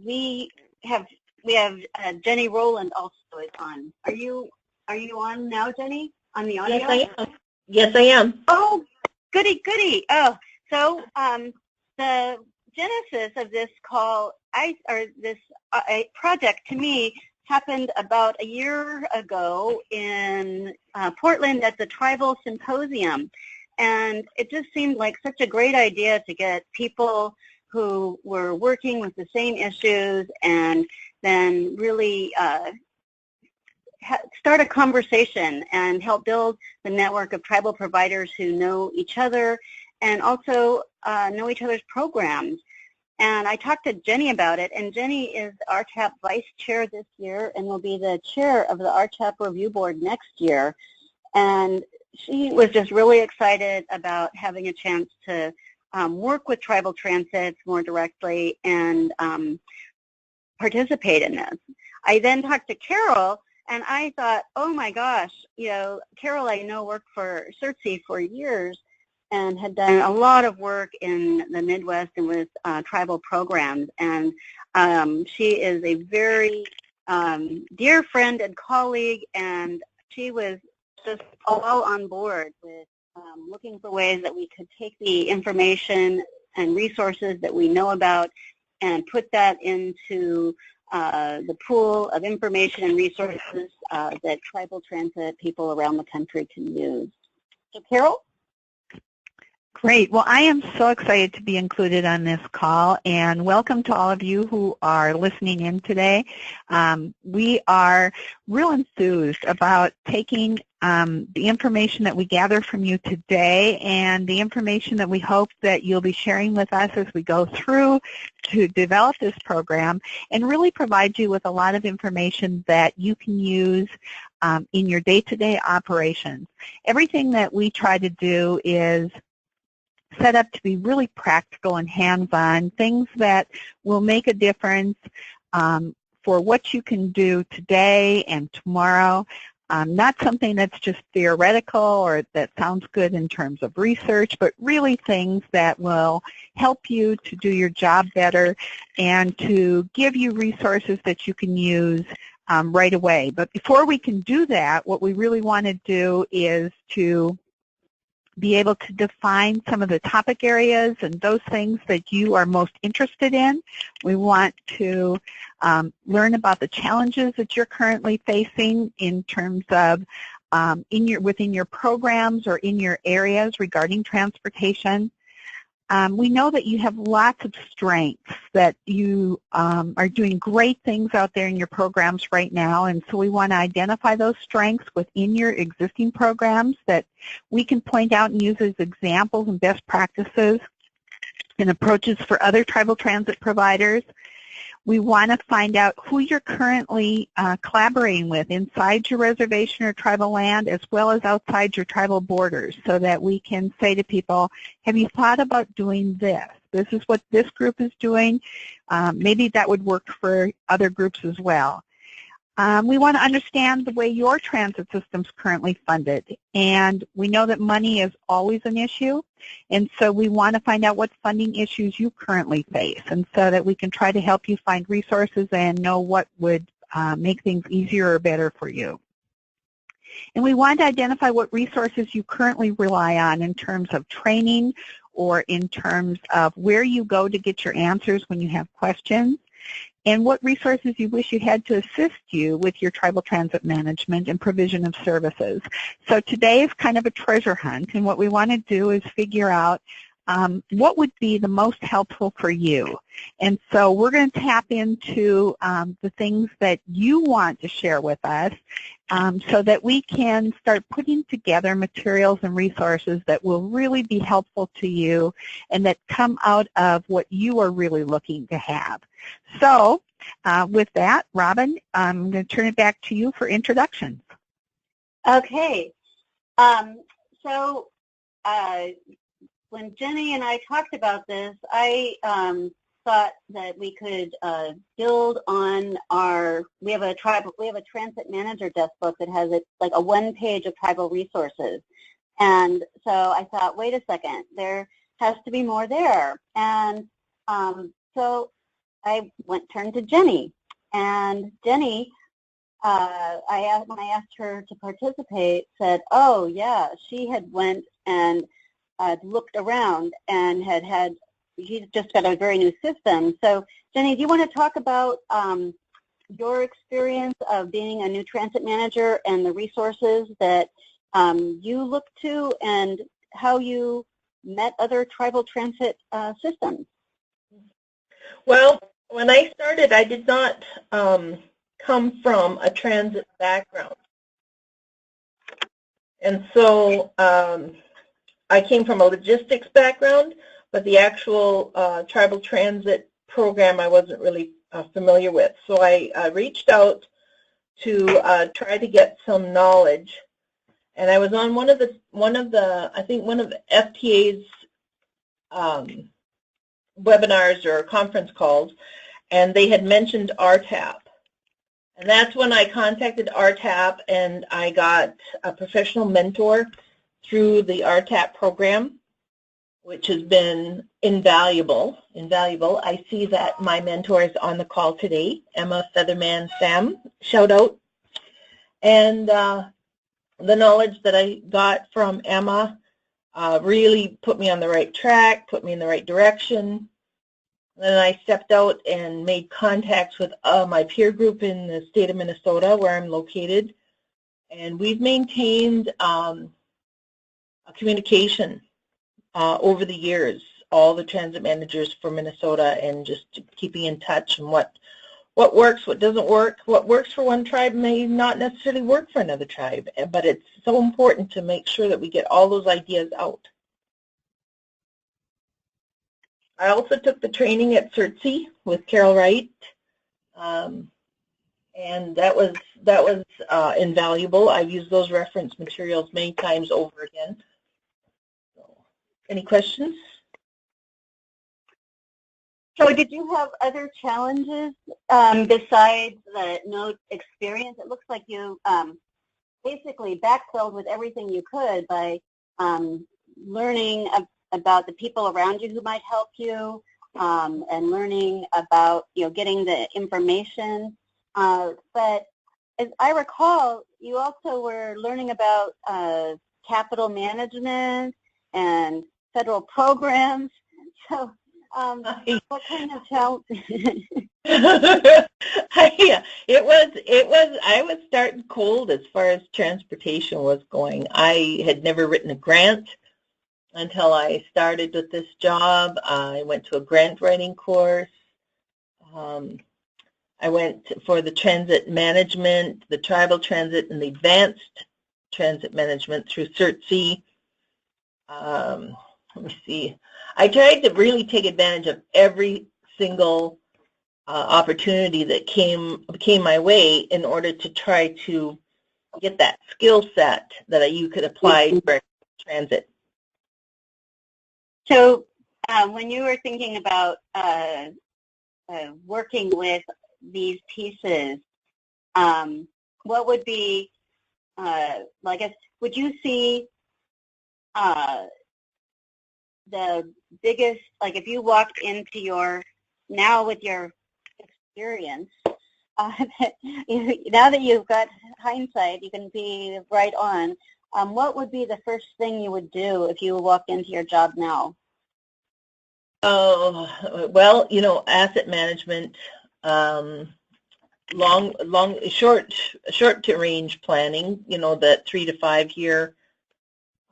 we have Jennie Rowland also is on. Are you on now, Jennie? On the audio? Yes, I am. Yes, I am. Oh, goody. Oh, so the genesis of this call, this project to me happened about a year ago in Portland at the Tribal Symposium, and it just seemed like such a great idea to get people who were working with the same issues and then really start a conversation and help build the network of tribal providers who know each other and also know each other's programs. And I talked to Jennie about it, and Jennie is RTAP Vice Chair this year and will be the chair of the RTAP Review Board next year. And she was just really excited about having a chance to work with tribal transits more directly and participate in this. I then talked to Carol, and I thought, oh my gosh, Carol I know worked for CERTSI for years and had done a lot of work in the Midwest and with tribal programs. And she is a very dear friend and colleague, and she was just all on board with looking for ways that we could take the information and resources that we know about and put that into the pool of information and resources that tribal transit people around the country can use. So Carol? Great. Well, I am so excited to be included on this call, and welcome to all of you who are listening in today. We are real enthused about taking the information that we gather from you today and the information that we hope that you'll be sharing with us as we go through to develop this program and really provide you with a lot of information that you can use in your day-to-day operations. Everything that we try to do is set up to be really practical and hands-on, things that will make a difference for what you can do today and tomorrow. Not something that's just theoretical or that sounds good in terms of research, but really things that will help you to do your job better and to give you resources that you can use right away. But before we can do that, what we really want to do is to be able to define some of the topic areas and those things that you are most interested in. We want to learn about the challenges that you're currently facing in terms of within your programs or in your areas regarding transportation. We know that you have lots of strengths, that you are doing great things out there in your programs right now, and so we want to identify those strengths within your existing programs that we can point out and use as examples and best practices and approaches for other tribal transit providers. We want to find out who you're currently collaborating with inside your reservation or tribal land as well as outside your tribal borders so that we can say to people, have you thought about doing this? This is what this group is doing. Maybe that would work for other groups as well. We want to understand the way your transit system is currently funded, and we know that money is always an issue, and so we want to find out what funding issues you currently face, and so that we can try to help you find resources and know what would make things easier or better for you. And we want to identify what resources you currently rely on in terms of training or in terms of where you go to get your answers when you have questions, and what resources you wish you had to assist you with your tribal transit management and provision of services. So today is kind of a treasure hunt, and what we want to do is figure out what would be the most helpful for you. And so we're going to tap into the things that you want to share with us so that we can start putting together materials and resources that will really be helpful to you and that come out of what you are really looking to have. So with that, Robin, I'm going to turn it back to you for introductions. Okay. When Jennie and I talked about this, I thought that we could build on we have a transit manager desk book that has like a one-page of tribal resources. And so I thought, wait a second, there has to be more there. And so I turned to Jennie, and Jennie, when I asked her to participate, said, "Oh yeah, she had went and looked around and she's just got a very new system." So, Jennie, do you want to talk about your experience of being a new transit manager and the resources that you look to and how you met other tribal transit systems? Well, when I started, I did not come from a transit background. And so I came from a logistics background, but the actual tribal transit program I wasn't really familiar with. So I reached out to try to get some knowledge, and I was on one of the FTA's webinars or conference calls, and they had mentioned RTAP. And that's when I contacted RTAP, and I got a professional mentor through the RTAP program, which has been invaluable. I see that my mentor is on the call today, Emma Featherman-Sam, shout out. And the knowledge that I got from Emma really put me on the right track, put me in the right direction. Then I stepped out and made contacts with my peer group in the state of Minnesota, where I'm located, and we've maintained a communication over the years, all the transit managers for Minnesota, and just keeping in touch and what works, what doesn't work. What works for one tribe may not necessarily work for another tribe, but it's so important to make sure that we get all those ideas out. I also took the training at CERTSI with Carol Wright, and that was invaluable. I've used those reference materials many times over again. So, any questions? So did you have other challenges besides the no experience? It looks like you basically backfilled with everything you could by learning about the people around you who might help you, and learning about, getting the information. But as I recall, you also were learning about capital management and federal programs. So what kind of challenge? Yeah, I was starting cold as far as transportation was going. I had never written a grant until I started with this job. I went to a grant writing course. I went for the transit management, the tribal transit, and the advanced transit management through CERTSI. Let me see. I tried to really take advantage of every single opportunity that came my way in order to try to get that skill set that you could apply for transit. So when you were thinking about working with these pieces, what would be, I guess, would you see the biggest, like if you walked into now with your experience, now that you've got hindsight, you can be right on, what would be the first thing you would do if you walked into your job now? Oh, well, asset management, short to range planning, that 3 to 5 year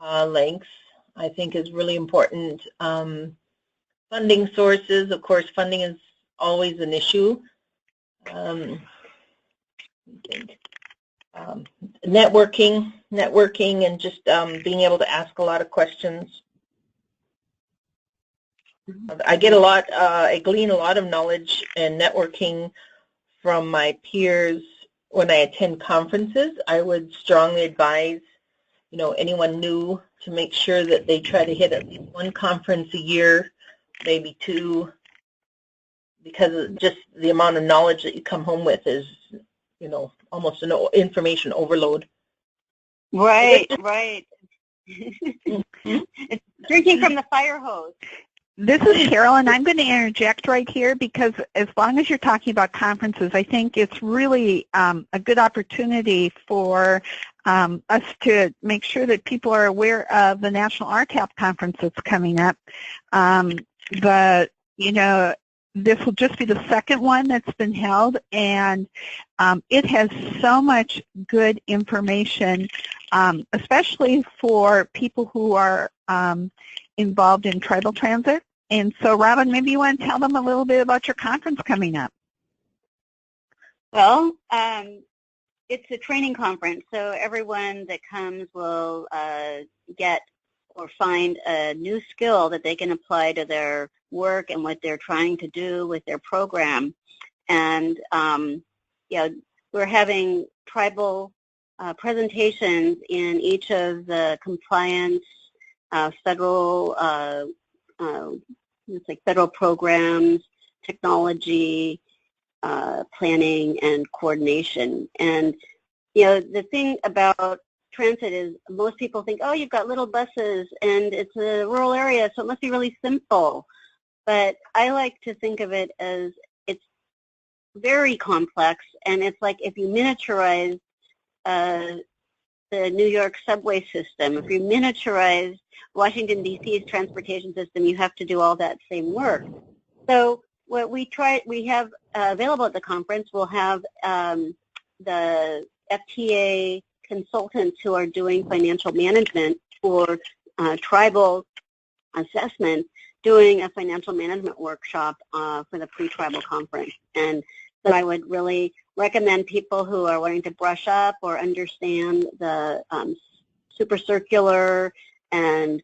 lengths, I think is really important. Funding sources, of course, funding is always an issue. Networking, and just being able to ask a lot of questions. I glean a lot of knowledge and networking from my peers when I attend conferences. I would strongly advise, anyone new to make sure that they try to hit at least one conference a year, maybe 2, because of just the amount of knowledge that you come home with is, almost an information overload. Right. It's drinking from the fire hose. This is Carol, and I'm going to interject right here because as long as you're talking about conferences, I think it's really a good opportunity for us to make sure that people are aware of the National RTAP conference that's coming up. But, you know, this will just be the second one that's been held, and it has so much good information, especially for people who are involved in tribal transit. And so, Robin, maybe you want to tell them a little bit about your conference coming up. Well, it's a training conference, so everyone that comes will get or find a new skill that they can apply to their work and what they're trying to do with their program. And, you know, we're having tribal presentations in each of the compliance federal it's like federal programs, technology, planning, and coordination. And, you know, the thing about transit is most people think, oh, you've got little buses and it's a rural area, so it must be really simple. But I like to think of it as it's very complex, and it's like if you miniaturize the New York subway system, if you miniaturize Washington, D.C.'s transportation system, you have to do all that same work. So what we have available at the conference, we'll have the FTA consultants who are doing financial management for tribal assessment doing a financial management workshop for the pre-tribal conference. And so I would really recommend people who are wanting to brush up or understand the super circular and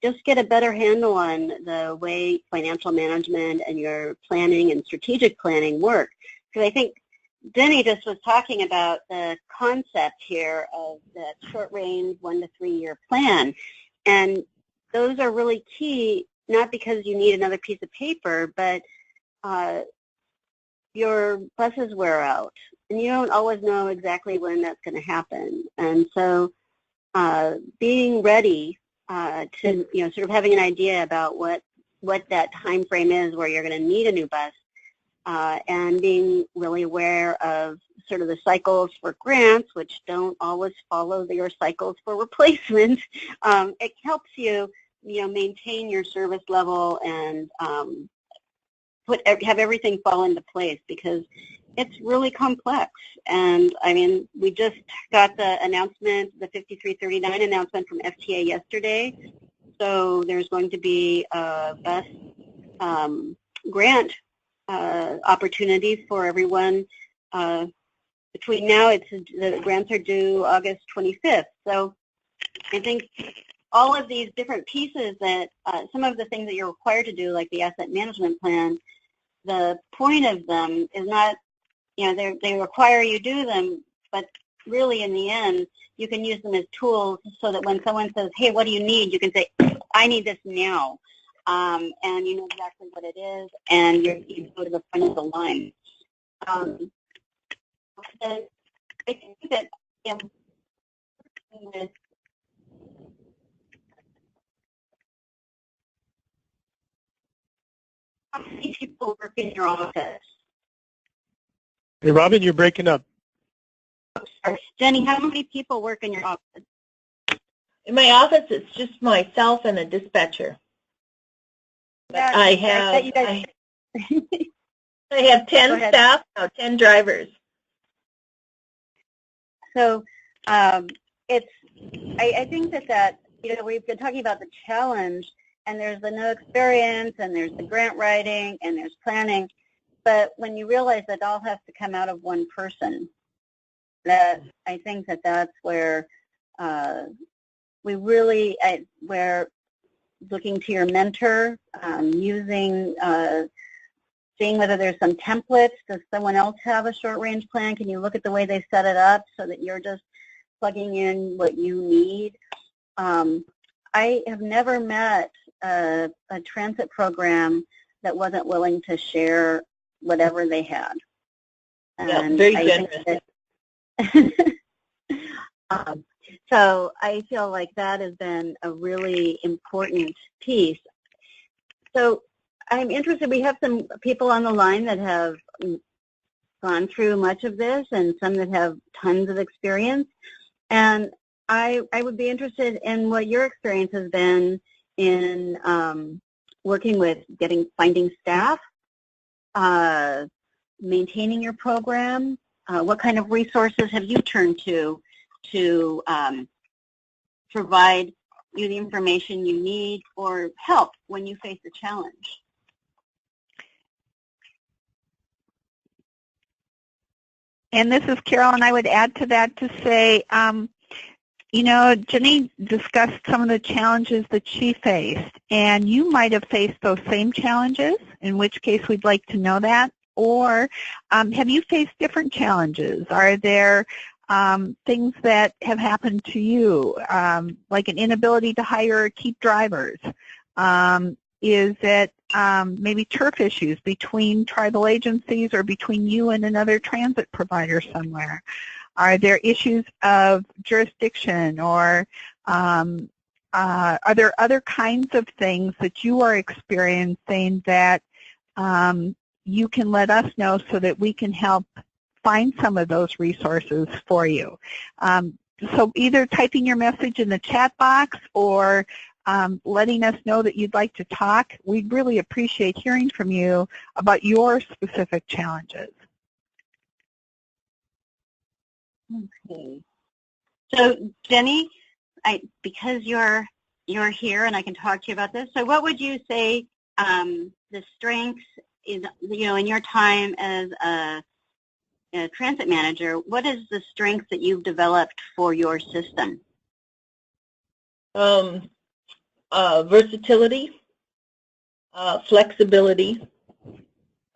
just get a better handle on the way financial management and your planning and strategic planning work. Because I think Jennie just was talking about the concept here of the short-range 1 to 3 year plan. And those are really key, not because you need another piece of paper, but your buses wear out, and you don't always know exactly when that's going to happen. And so being ready to, you know, sort of having an idea about what that time frame is where you're going to need a new bus, and being really aware of sort of the cycles for grants, which don't always follow your cycles for replacement. It helps you, you know, maintain your service level and have everything fall into place, because it's really complex. And I mean, we just got the announcement, the 5339 announcement from FTA yesterday. So there's going to be a bus grant opportunities for everyone. Between now, the grants are due August 25th. So I think all of these different pieces that some of the things that you're required to do, like the asset management plan, the point of them is not, you know, they require you do them, but really in the end, you can use them as tools so that when someone says, hey, what do you need? You can say, I need this now. And you know exactly what it is, and you go to the front of the line. I think that with how many people work in your office? Hey, Robin, you're breaking up. Oh, sorry. Jennie, how many people work in your office? In my office, it's just myself and a dispatcher. Yeah, I have 10 staff, now 10 drivers. So I think that, you know, we've been talking about the challenge, and there's the no experience, and there's the grant writing, and there's planning. But when you realize that all has to come out of one person, that I think that that's where we really, we're looking to your mentor, seeing whether there's some templates. Does someone else have a short-range plan? Can you look at the way they set it up so that you're just plugging in what you need? I have never met a transit program that wasn't willing to share whatever they had. Yeah, very generous. So I feel like that has been a really important piece. So I'm interested, we have some people on the line that have gone through much of this and some that have tons of experience. And I would be interested in what your experience has been in working with finding staff, maintaining your program. What kind of resources have you turned to provide you the information you need or help when you face a challenge? And this is Carol, and I would add to that to say, you know, Jennie discussed some of the challenges that she faced, and you might have faced those same challenges, in which case we'd like to know that. Or have you faced different challenges? Are there things that have happened to you, like an inability to hire or keep drivers? Is it maybe turf issues between tribal agencies or between you and another transit provider somewhere? Are there issues of jurisdiction, or are there other kinds of things that you are experiencing that you can let us know so that we can help find some of those resources for you? So either typing your message in the chat box or letting us know that you'd like to talk. We'd really appreciate hearing from you about your specific challenges. Okay. So Jennie, because you're here and I can talk to you about this, so what would you say the strengths is, you know, in your time as a transit manager, what is the strength that you've developed for your system? Versatility, flexibility.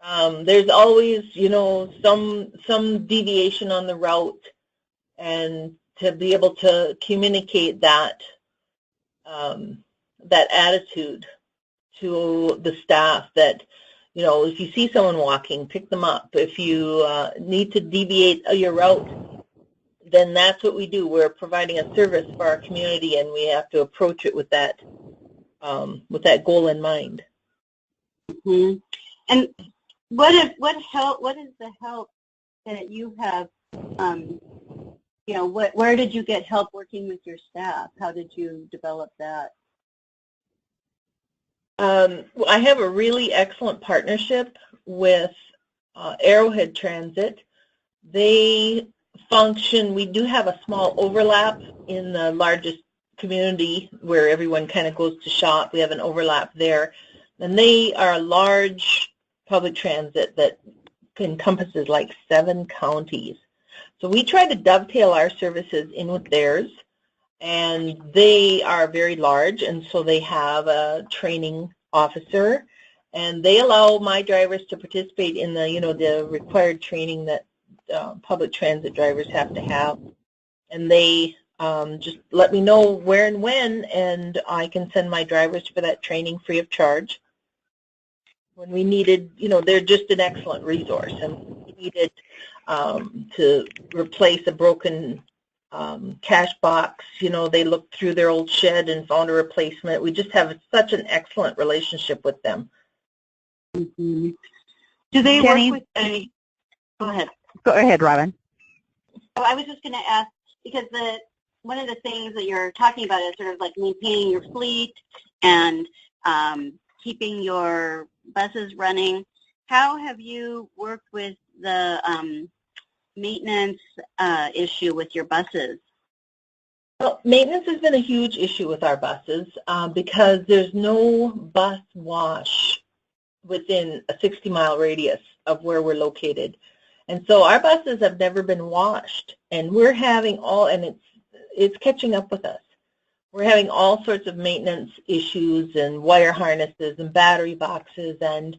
There's always, you know, some deviation on the route, and to be able to communicate that that attitude to the staff that, you know, if you see someone walking, pick them up. If you need to deviate your route, then that's what we do. We're providing a service for our community, and we have to approach it with that goal in mind. Mm-hmm. And what is the help that you have? You know, where did you get help working with your staff? How did you develop that? I have a really excellent partnership with Arrowhead Transit. They function, we do have a small overlap in the largest community where everyone kind of goes to shop. We have an overlap there. And they are a large public transit that encompasses like 7 counties. So we try to dovetail our services in with theirs, and they are very large, and so they have a training officer, and they allow my drivers to participate in the, you know, the required training that public transit drivers have to have, and they just let me know where and when, and I can send my drivers for that training free of charge. When we needed, you know, they're just an excellent resource, and we needed to replace a broken cash box. You know, they looked through their old shed and found a replacement. We just have such an excellent relationship with them. Mm-hmm. Do they Jennie, work with any? Go ahead. Go ahead, Robin. Oh, I was just going to ask, because one of the things that you're talking about is sort of like maintaining your fleet and keeping your buses running. How have you worked with the maintenance issue with your buses? Well, maintenance has been a huge issue with our buses because there's no bus wash within a 60-mile radius of where we're located. And so our buses have never been washed, and we're having and it's catching up with us. We're having all sorts of maintenance issues and wire harnesses and battery boxes and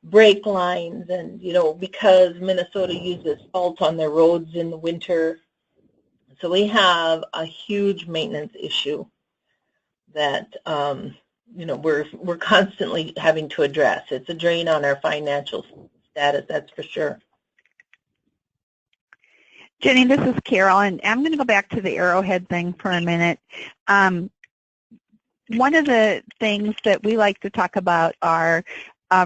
brake lines, and, you know, because Minnesota uses salt on their roads in the winter. So we have a huge maintenance issue that, you know, we're constantly having to address. It's a drain on our financial status, that's for sure. Jennie, this is Carol, and I'm going to go back to the Arrowhead thing for a minute. one of the things that we like to talk about are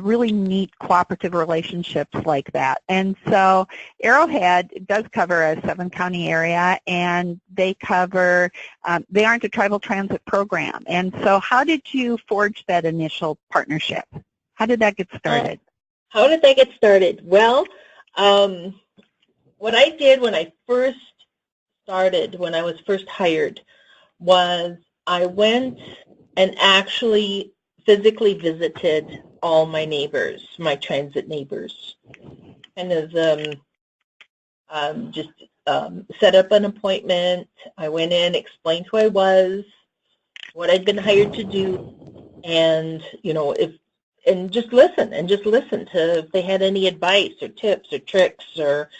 really neat cooperative relationships like that. And so Arrowhead does cover a 7-county area, and they cover, they aren't a tribal transit program. And so how did you forge that initial partnership? How did that get started? How did that get started? Well, what I did when I first started, when I was first hired, was I went and actually physically visited all my neighbors, my transit neighbors, kind of just set up an appointment. I went in, explained who I was, what I'd been hired to do, and and just listen to if they had any advice or tips or tricks or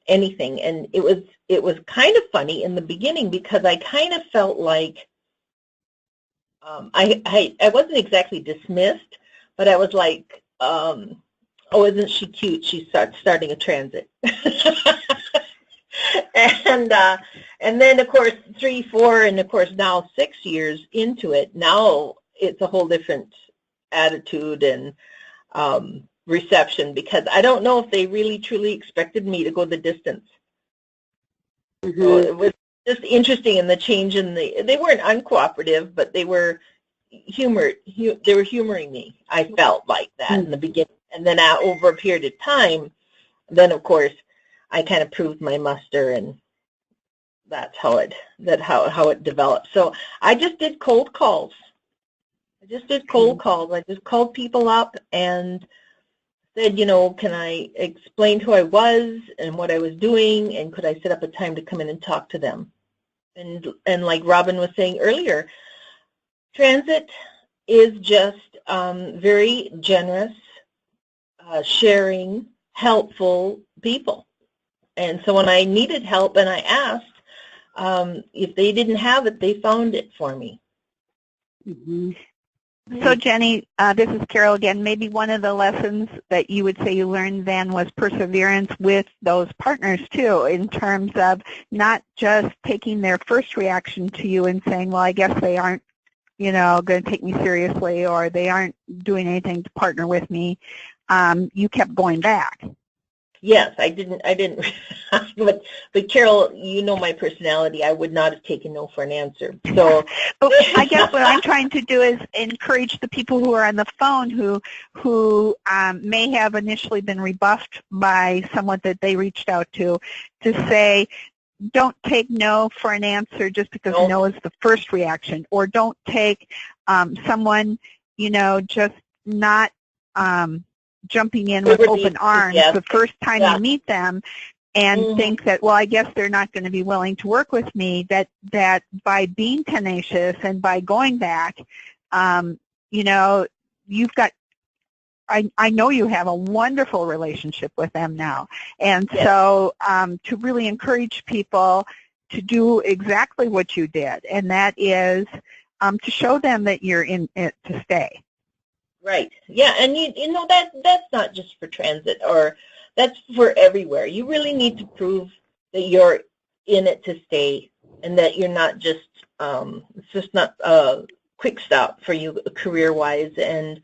anything. And it was kind of funny in the beginning because I kind of felt like I wasn't exactly dismissed, but I was like, oh, isn't she cute? She's starting a transit. And then, of course, 3, 4, and, of course, now 6 years into it, now it's a whole different attitude and reception, because I don't know if they really, truly expected me to go the distance. Mm-hmm. So it was just interesting in the change in they weren't uncooperative, but they were humoring me. I felt like that in the beginning. And then over a period of time, then of course, I kind of proved my muster, and that's how it developed. So I just did cold calls. I just called people up and said, can I explain who I was and what I was doing, and could I set up a time to come in and talk to them? And like Robin was saying earlier, transit is just very generous, sharing, helpful people. And so when I needed help and I asked, if they didn't have it, they found it for me. Mm-hmm. So Jennie, this is Carol again. Maybe one of the lessons that you would say you learned then was perseverance with those partners too, in terms of not just taking their first reaction to you and saying, well, I guess they aren't, going to take me seriously, or they aren't doing anything to partner with me. You kept going back. Yes, I didn't, but Carol, my personality. I would not have taken no for an answer. So I guess what I'm trying to do is encourage the people who are on the phone who may have initially been rebuffed by someone that they reached out to say, don't take no for an answer just because no is the first reaction, or don't take someone, just not jumping in with open arms the first time you meet them and think that, well, I guess they're not going to be willing to work with me, that by being tenacious and by going back, you've got, I know you have a wonderful relationship with them now. And so to really encourage people to do exactly what you did, and that is to show them that you're in it to stay. Right. Yeah, and that's not just for transit, or that's for everywhere. You really need to prove that you're in it to stay, and that you're not just it's just not a quick stop for you career-wise, and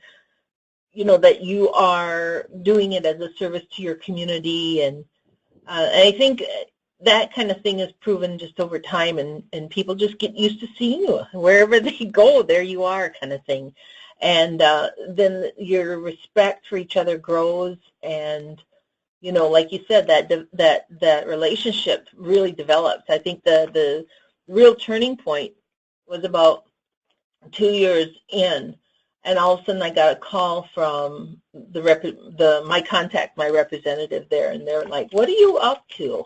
that you are doing it as a service to your community. And I think that kind of thing is proven just over time, and people just get used to seeing you. Wherever they go, there you are, kind of thing. And then your respect for each other grows, and like you said, that relationship really develops. I think the real turning point was about 2 years in, and all of a sudden I got a call from my representative there, and they're like, "What are you up to?"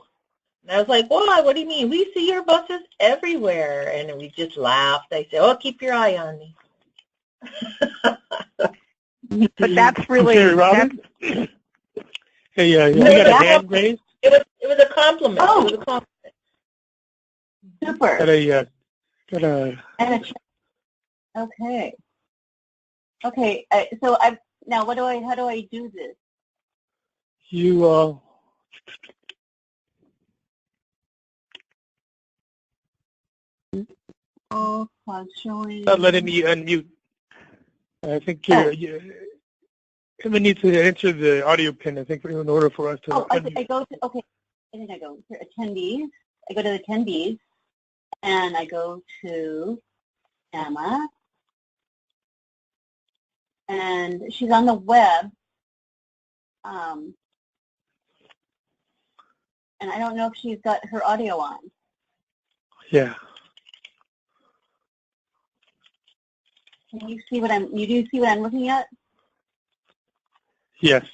And I was like, "Well, what do you mean? We see your buses everywhere." And we just laughed. I said, "Oh, keep your eye on me." But that's really Hey, Robin? Hey, you got a hand raised? It was a compliment. Oh. It was a compliment. Super. Got a Okay. Okay. So now how do I do this? You showing. Not letting me unmute. I think Emma needs to enter the audio pin, I think, in order for us to unmute. I go to, okay, I think I go to attendees. I go to the attendees, and I go to Emma, and she's on the web, and I don't know if she's got her audio on. Yeah. Can you see what you do see what I'm looking at? Yes.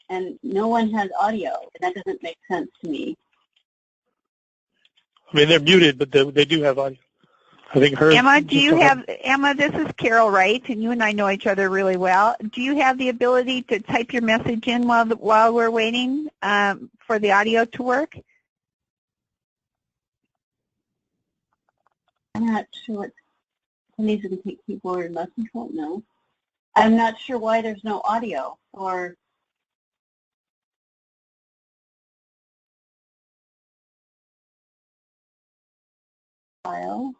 And no one has audio, and that doesn't make sense to me. I mean, they're muted, but they do have audio. I think her. Emma, Emma, this is Carol Wright, and you and I know each other really well. Do you have the ability to type your message in while we're waiting for the audio to work? I'm not sure what. Somebody's going to take keyboard and mouse control? No. I'm not sure why there's no audio or. File.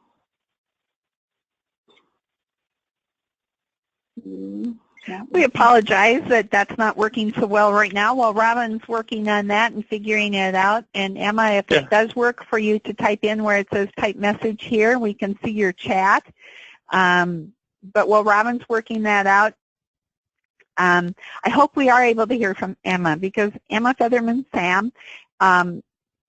We apologize that that's not working so well right now while Robin's working on that and figuring it out. And Emma, if it does work for you to type in where it says type message here, we can see your chat. But while Robin's working that out, I hope we are able to hear from Emma, because Emma Featherman-Sam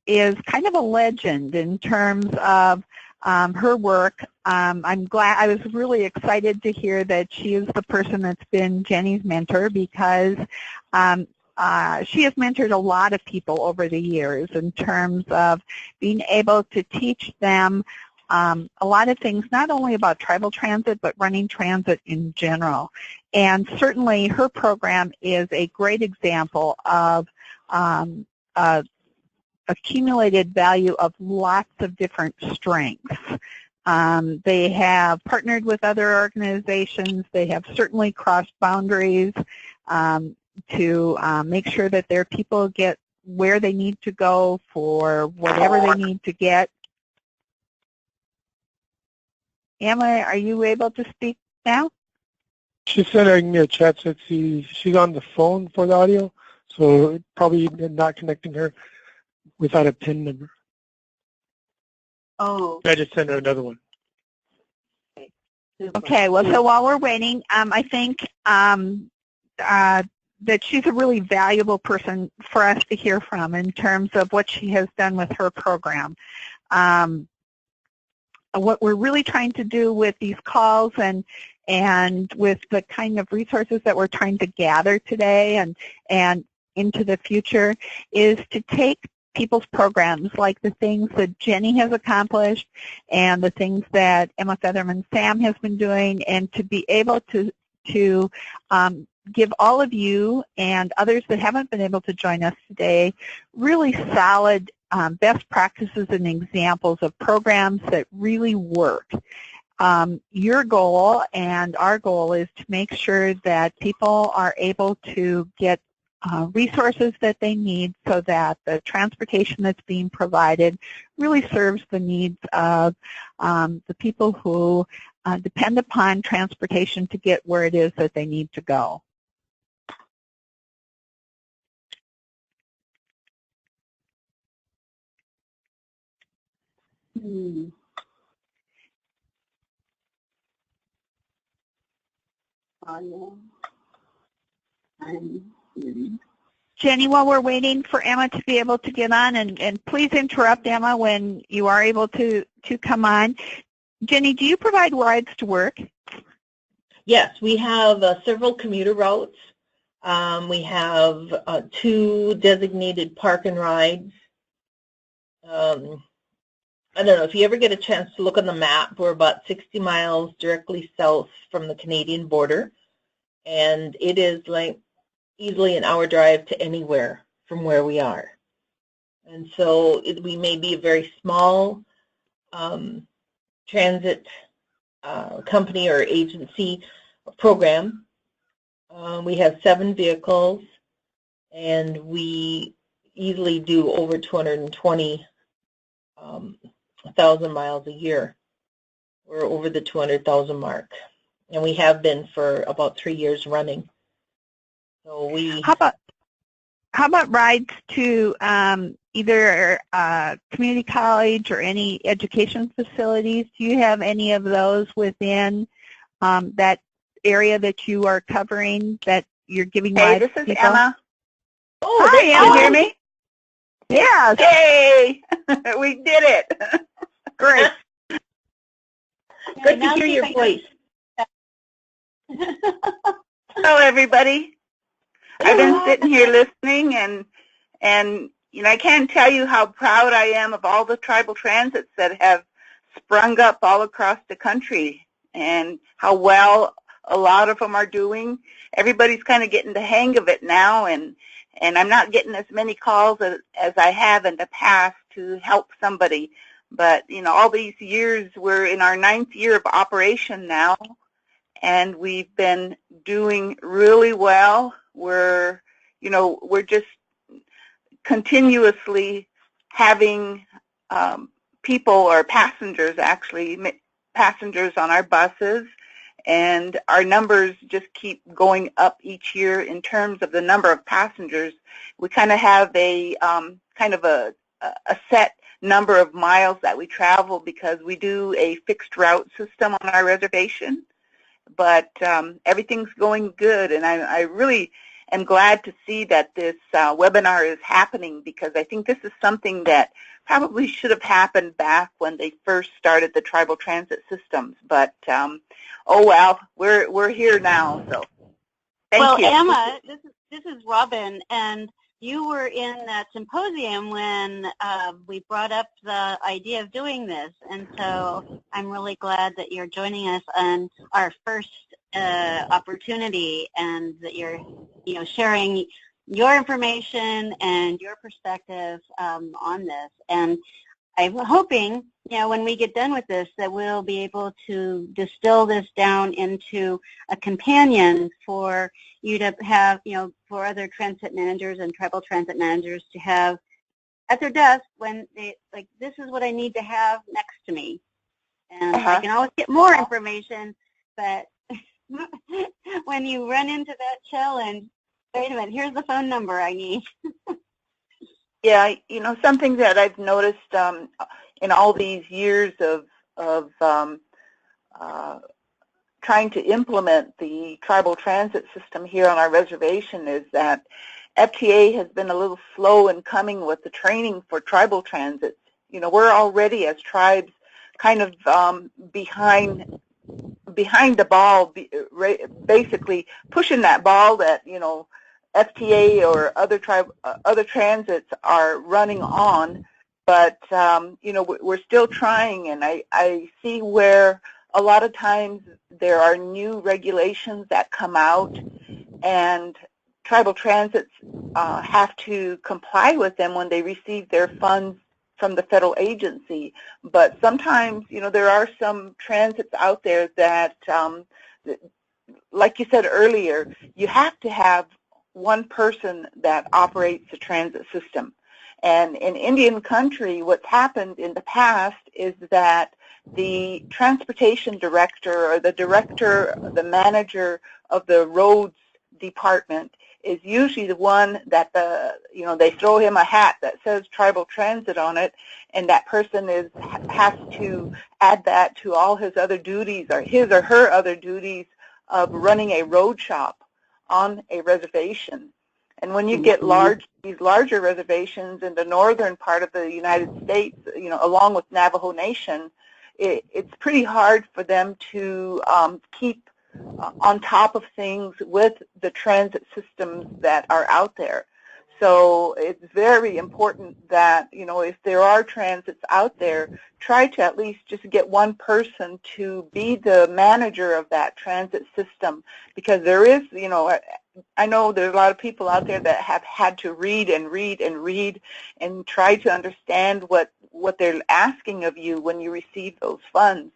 is kind of a legend in terms of her work. I'm glad. I was really excited to hear that she is the person that's been Jennie's mentor, because she has mentored a lot of people over the years in terms of being able to teach them a lot of things, not only about tribal transit, but running transit in general. And certainly her program is a great example of accumulated value of lots of different strengths. They have partnered with other organizations. They have certainly crossed boundaries to make sure that their people get where they need to go for whatever they need to get. Emma, are you able to speak now? She's sending me a chat that she's on the phone for the audio, so probably not connecting her without a PIN number. Oh. I just sent her another one. Okay, well, so while we're waiting, I think that she's a really valuable person for us to hear from in terms of what she has done with her program. What we're really trying to do with these calls and with the kind of resources that we're trying to gather today and into the future is to take people's programs, like the things that Jennie has accomplished and the things that Emma Featherman-Sam has been doing, and to be able to give all of you and others that haven't been able to join us today really solid best practices and examples of programs that really work. Your goal and our goal is to make sure that people are able to get resources that they need so that the transportation that's being provided really serves the needs of the people who depend upon transportation to get where it is that they need to go. Jennie, while we're waiting for Emma to be able to get on, and please interrupt Emma when you are able to come on. Jennie, do you provide rides to work? Yes, we have several commuter routes. We have 2 designated park and rides. I don't know, if you ever get a chance to look on the map, we're about 60 miles directly south from the Canadian border, and it is like easily an hour drive to anywhere from where we are. And so we may be a very small transit company or agency program. We have 7 vehicles, and we easily do over 220 1,000 miles a year. We're over the 200,000 mark, and we have been for about 3 years running. So we. How about rides to either community college or any education facilities? Do you have any of those within that area that you are covering that you're giving rides to people? Hey, this is Emma. Oh, hi, Emma. Can you hear me? Yes. Yay! We did it. Great. Good to hear your voice. Hello, everybody. I've been sitting here listening, and you know, I can't tell you how proud I am of all the tribal transits that have sprung up all across the country, and how well a lot of them are doing. Everybody's kind of getting the hang of it now, and I'm not getting as many calls as I have in the past to help somebody. But, you know, all these years, we're in our 9th year of operation now, and we've been doing really well. We're just continuously having people, or passengers on our buses, and our numbers just keep going up each year in terms of the number of passengers. We kind of have a set number of miles that we travel because we do a fixed route system on our reservation. But everything's going good, and I really am glad to see that this webinar is happening, because I think this is something that probably should have happened back when they first started the tribal transit systems. But oh well, we're here now. So thank you. Well, Emma, this is Robin, and you were in that symposium when we brought up the idea of doing this, and so I'm really glad that you're joining us on our first opportunity, and that you're, you know, sharing your information and your perspective on this. And I'm hoping, you know, when we get done with this, that we'll be able to distill this down into a companion for you to have, you know, for other transit managers and tribal transit managers to have at their desk when they, like, this is what I need to have next to me. And I can always get more information, but when you run into that challenge, wait a minute, here's the phone number I need. Yeah, you know, something that I've noticed in all these years of trying to implement the tribal transit system here on our reservation is that FTA has been a little slow in coming with the training for tribal transit. You know, we're already as tribes kind of behind the ball, basically pushing that ball that, you know, FTA or other transits are running on, but you know, we're still trying, and I see where a lot of times there are new regulations that come out, and tribal transits have to comply with them when they receive their funds from the federal agency. But sometimes, you know, there are some transits out there that, like you said earlier, you have to have one person that operates the transit system. And in Indian country, what's happened in the past is that the transportation director, or the manager of the roads department, is usually the one that they throw him a hat that says tribal transit on it, and that person has to add that to all his other duties, or his or her other duties of running a road shop on a reservation. And when you get these larger reservations in the northern part of the United States, you know, along with Navajo Nation, it's pretty hard for them to keep on top of things with the transit systems that are out there. So it's very important that, you know, if there are transits out there, try to at least just get one person to be the manager of that transit system, because there is, you know, I know there's a lot of people out there that have had to read and read and read and try to understand what they're asking of you when you receive those funds.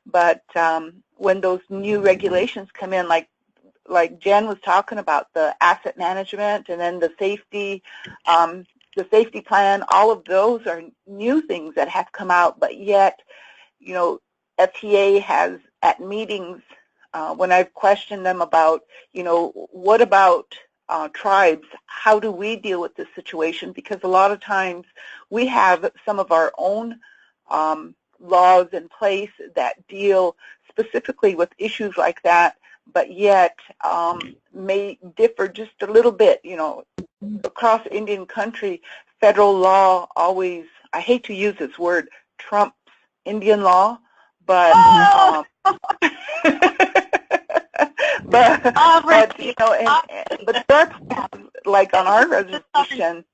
But when those new regulations come in, like Jen was talking about, the asset management and then the safety the safety plan, all of those are new things that have come out, but yet, FTA has at meetings, when I've questioned them about, what about tribes, how do we deal with this situation? Because a lot of times we have some of our own laws in place that deal specifically with issues like that, but yet may differ just a little bit. Across Indian country, federal law always, I hate to use this word, trumps Indian law, but but that's like on our reservation,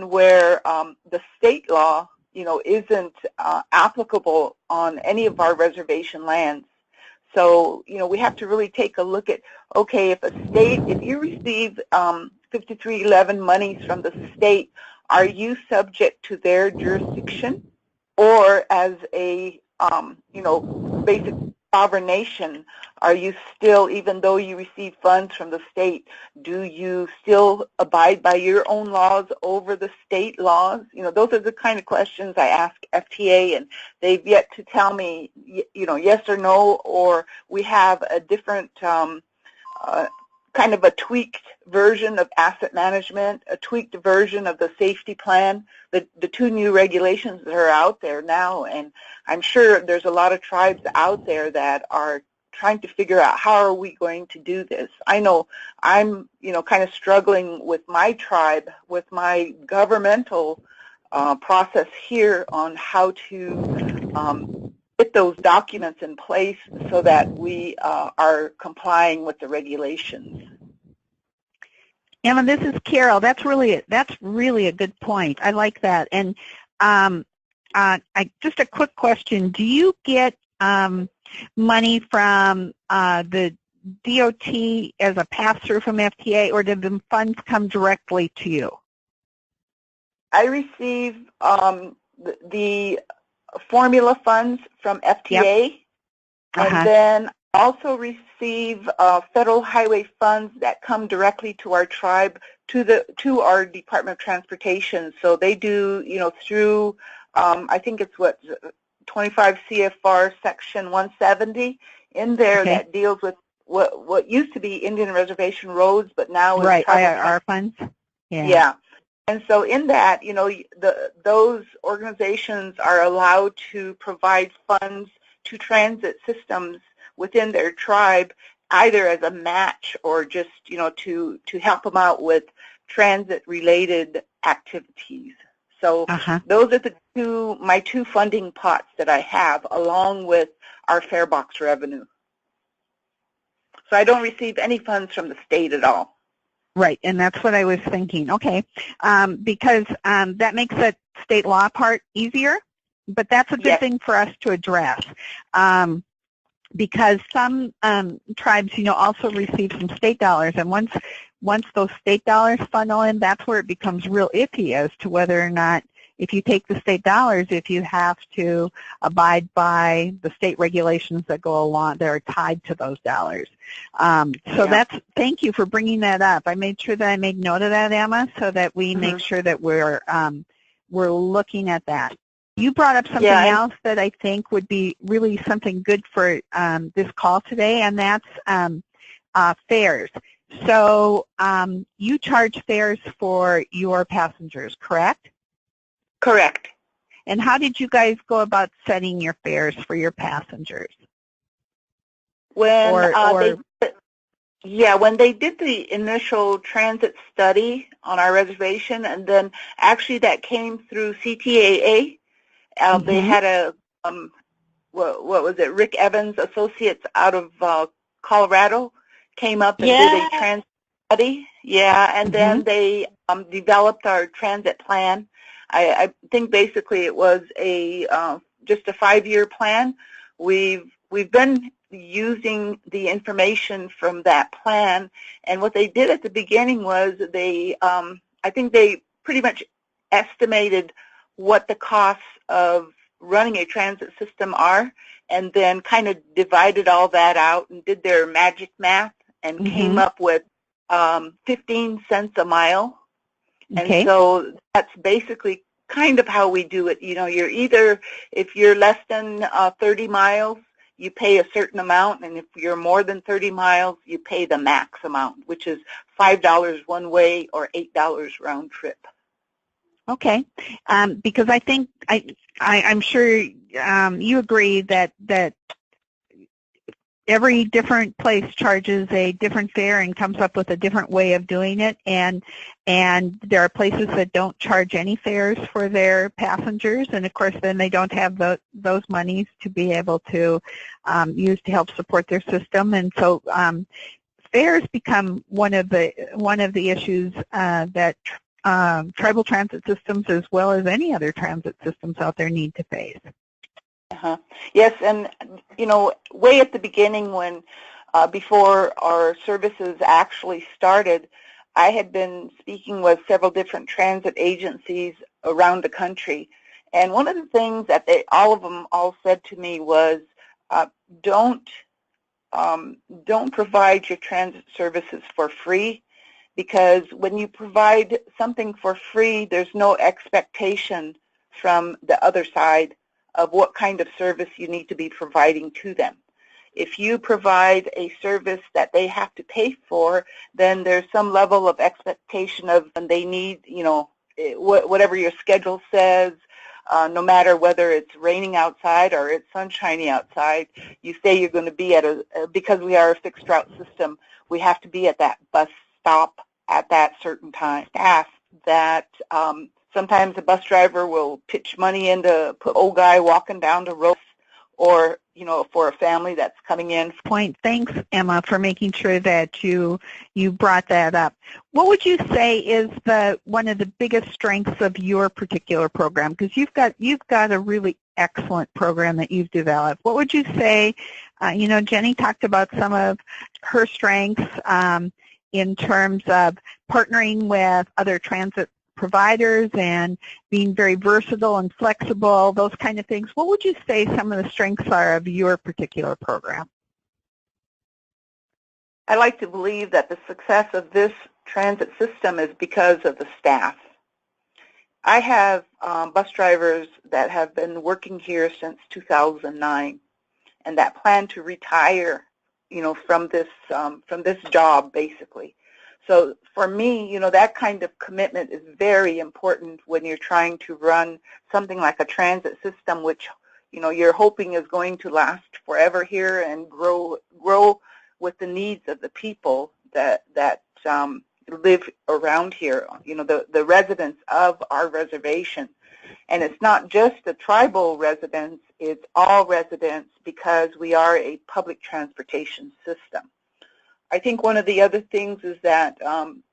where the state law, isn't applicable on any of our reservation lands. So, we have to really take a look at, okay, if you receive 5311 monies from the state, are you subject to their jurisdiction? Or as a, basic sovereign nation, are you still, even though you receive funds from the state, do you still abide by your own laws over the state laws? Those are the kind of questions I ask FTA, and they've yet to tell me, yes or no, or we have a different kind of a tweaked version of asset management, a tweaked version of the safety plan, the two new regulations that are out there now. And I'm sure there's a lot of tribes out there that are trying to figure out how are we going to do this. I know I'm, kind of struggling with my tribe, with my governmental process here on how to get those documents in place so that we are complying with the regulations. Emma, this is Carol. That's really a good point. I like that. And just a quick question: do you get money from the DOT as a pass-through from FTA, or did the funds come directly to you? I receive the formula funds from FTA, and then also receive federal highway funds that come directly to our tribe, to our Department of Transportation. So they do, through I think it's 25 CFR Section 170 in there that deals with what used to be Indian Reservation roads, but now is IRR funds. Yeah. And so in that, those organizations are allowed to provide funds to transit systems within their tribe, either as a match or just, to help them out with transit-related activities. So those are my two funding pots that I have, along with our fare box revenue. So I don't receive any funds from the state at all. Right, and that's what I was thinking. Okay, because that makes that state law part easier, but that's a good thing for us to address. Because some tribes, also receive some state dollars, and once those state dollars funnel in, that's where it becomes real iffy as to whether or not, if you take the state dollars, if you have to abide by the state regulations that go along, that are tied to those dollars. Thank you for bringing that up. I made sure that I made note of that, Emma, so that we make sure that we're looking at that. You brought up something else that I think would be really something good for this call today, and that's fares. So you charge fares for your passengers, correct? Correct. And how did you guys go about setting your fares for your passengers? When when they did the initial transit study on our reservation, and then actually that came through CTAA. They had a, what was it, Rick Evans Associates out of Colorado came up and did a transit study. And then they developed our transit plan. I think basically it was just a 5-year plan. We've been using the information from that plan, and what they did at the beginning was I think they pretty much estimated what the costs of running a transit system are, and then kind of divided all that out and did their magic math and came up with 15 cents a mile. Okay. And so that's basically kind of how we do it. You know, you're either, if you're less than 30 miles, you pay a certain amount, and if you're more than 30 miles, you pay the max amount, which is $5 one way or $8 round trip. Okay, because I think I'm sure you agree that every different place charges a different fare and comes up with a different way of doing it, and there are places that don't charge any fares for their passengers, and of course then they don't have those monies to be able to use to help support their system, and so fares become one of the issues that tribal transit systems, as well as any other transit systems out there, need to face. Yes, and you know, way at the beginning, when before our services actually started, I had been speaking with several different transit agencies around the country, and one of the things that all of them said to me was, don't provide your transit services for free, because when you provide something for free, there's no expectation from the other side of what kind of service you need to be providing to them. If you provide a service that they have to pay for, then there's some level of expectation of, and they need, you know, whatever your schedule says, no matter whether it's raining outside or it's sunshiny outside, you say you're going to be at because we are a fixed route system, we have to be at that bus stop at that certain time. Ask that sometimes a bus driver will pitch money in to put old guy walking down the road, or, you know, for a family that's coming in. Thanks, Emma, for making sure that you brought that up. What would you say is one of the biggest strengths of your particular program? Because you've got a really excellent program that you've developed. What would you say? You know, Jennie talked about some of her strengths in terms of partnering with other transit providers and being very versatile and flexible, those kind of things. What would you say some of the strengths are of your particular program? I like to believe that the success of this transit system is because of the staff. I have bus drivers that have been working here since 2009 and that plan to retire, you know, from this job, basically. So for me, you know, that kind of commitment is very important when you're trying to run something like a transit system, which, you know, you're hoping is going to last forever here and grow with the needs of the people that live around here, you know, the residents of our reservation. And it's not just the tribal residents, it's all residents, because we are a public transportation system. I think one of the other things is that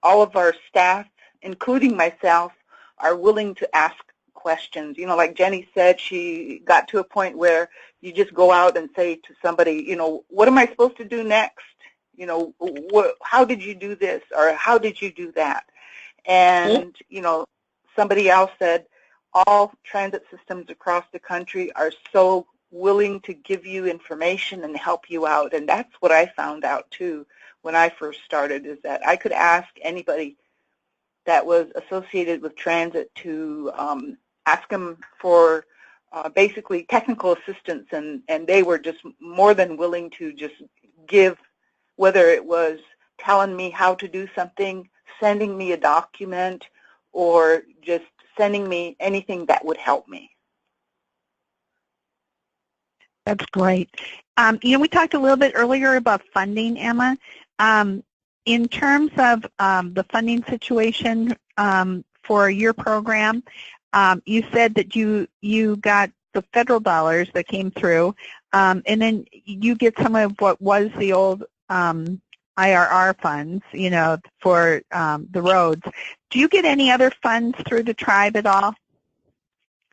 all of our staff, including myself, are willing to ask questions. You know, like Jennie said, she got to a point where you just go out and say to somebody, you know, what am I supposed to do next? You know, how did you do this, or how did you do that? And, you know, somebody else said, all transit systems across the country are so willing to give you information and help you out. And that's what I found out, too, when I first started, is that I could ask anybody that was associated with transit to ask them for basically technical assistance, and they were just more than willing to just give, whether it was telling me how to do something, sending me a document, or just sending me anything that would help me. That's great. You know, we talked a little bit earlier about funding, Emma. In terms of the funding situation for your program, you said that you got the federal dollars that came through, and then you get some of what was the old IRR funds, you know, for the roads. Do you get any other funds through the tribe at all?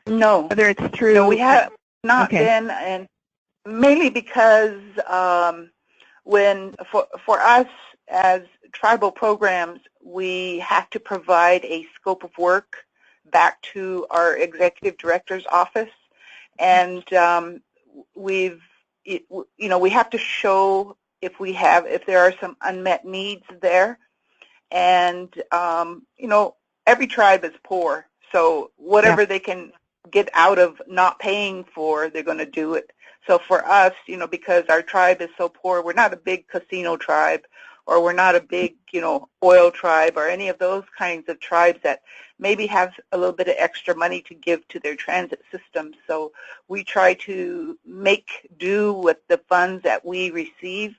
No. Whether it's through... No, we have not been, and mainly because for us as tribal programs, we have to provide a scope of work back to our executive director's office, and we have to show if there are some unmet needs there, And, you know, every tribe is poor, so whatever they can get out of not paying for, they're going to do it. So for us, you know, because our tribe is so poor, we're not a big casino tribe, or we're not a big, you know, oil tribe or any of those kinds of tribes that maybe have a little bit of extra money to give to their transit system. So we try to make do with the funds that we receive.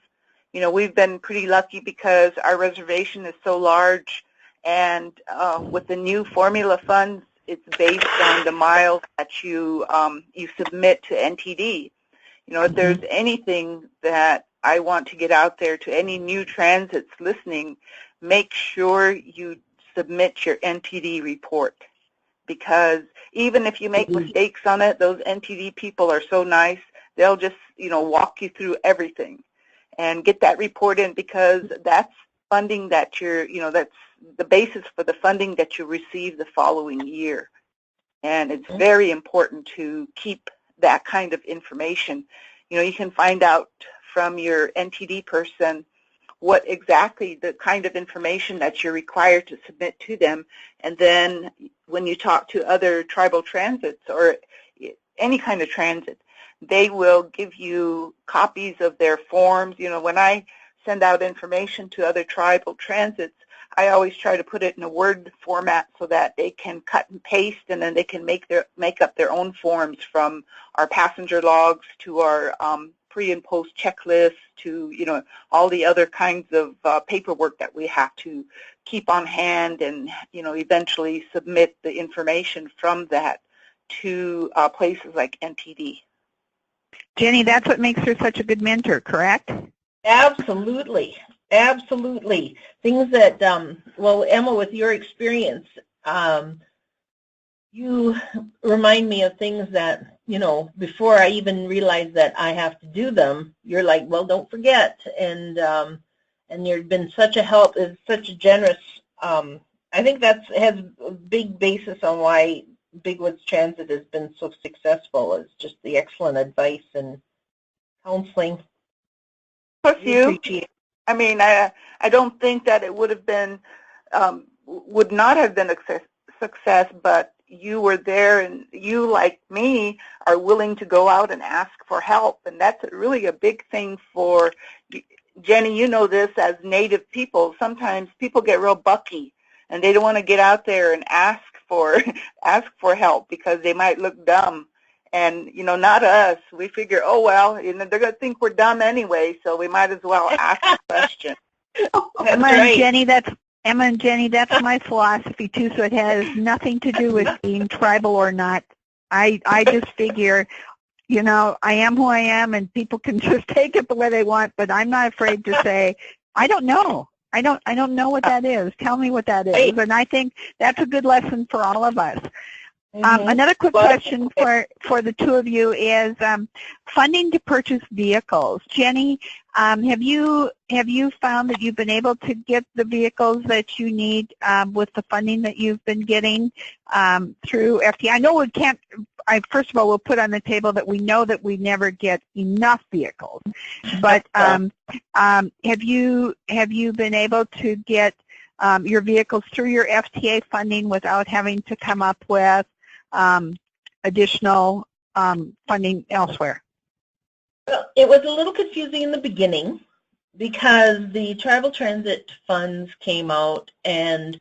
You know, we've been pretty lucky because our reservation is so large, and with the new formula funds, it's based on the miles that you you submit to NTD. You know, if there's anything that I want to get out there to any new transits listening, make sure you submit your NTD report, because even if you make mistakes on it, those NTD people are so nice, they'll just, you know, walk you through everything. And get that report in, because that's funding that you're, you know, that's the basis for the funding that you receive the following year. And it's very important to keep that kind of information. You know, you can find out from your NTD person what exactly the kind of information that you're required to submit to them. And then when you talk to other tribal transits or any kind of transit, they will give you copies of their forms. You know, when I send out information to other tribal transits, I always try to put it in a Word format so that they can cut and paste, and then they can make up their own forms, from our passenger logs to our pre and post checklists to, you know, all the other kinds of paperwork that we have to keep on hand, and, you know, eventually submit the information from that to places like NTD. Jenny, that's what makes her such a good mentor, correct? Absolutely. Absolutely. Things that, well, Emma, with your experience, you remind me of things that, you know, before I even realize that I have to do them, you're like, well, don't forget. And you've been such a help, is such a generous, I think that has a big basis on why Big Woods Transit has been so successful. It's just the excellent advice and counseling. Plus you. I mean, I don't think that it would have been, would not have been a success, but you were there, and you, like me, are willing to go out and ask for help, and that's really a big thing for, Jenny, you know this, as Native people, sometimes people get real bucky, and they don't want to get out there and ask for help because they might look dumb. And, you know, not us. We figure, oh, well, you know, they're going to think we're dumb anyway, so we might as well ask a question. Emma and Jenny, that's my philosophy, too, so it has nothing to do with being tribal or not. I just figure, you know, I am who I am, and people can just take it the way they want, but I'm not afraid to say, I don't know. I don't know what that is. Tell me what that is. And I think that's a good lesson for all of us. Another quick question for the two of you is funding to purchase vehicles. Jenny, have you found that you've been able to get the vehicles that you need with the funding that you've been getting through FTA? I know we can't. First of all, we'll put on the table that we know that we never get enough vehicles. But have you been able to get your vehicles through your FTA funding without having to come up with additional funding elsewhere? Well, it was a little confusing in the beginning because the tribal transit funds came out and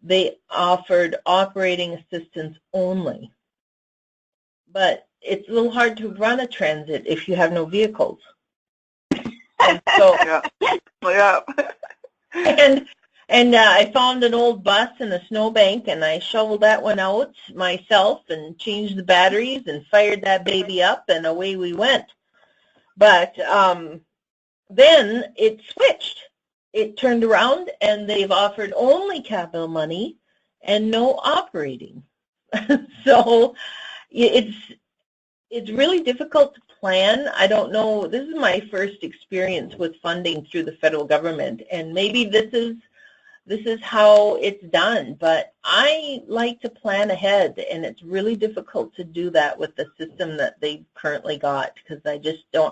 they offered operating assistance only. But it's a little hard to run a transit if you have no vehicles. And so, And I found an old bus in a snowbank, and I shoveled that one out myself and changed the batteries and fired that baby up, and away we went. But then it switched. It turned around, and they've offered only capital money and no operating. So it's really difficult to plan. I don't know. This is my first experience with funding through the federal government, and maybe this is how it's done, but I like to plan ahead, and it's really difficult to do that with the system that they've currently got, because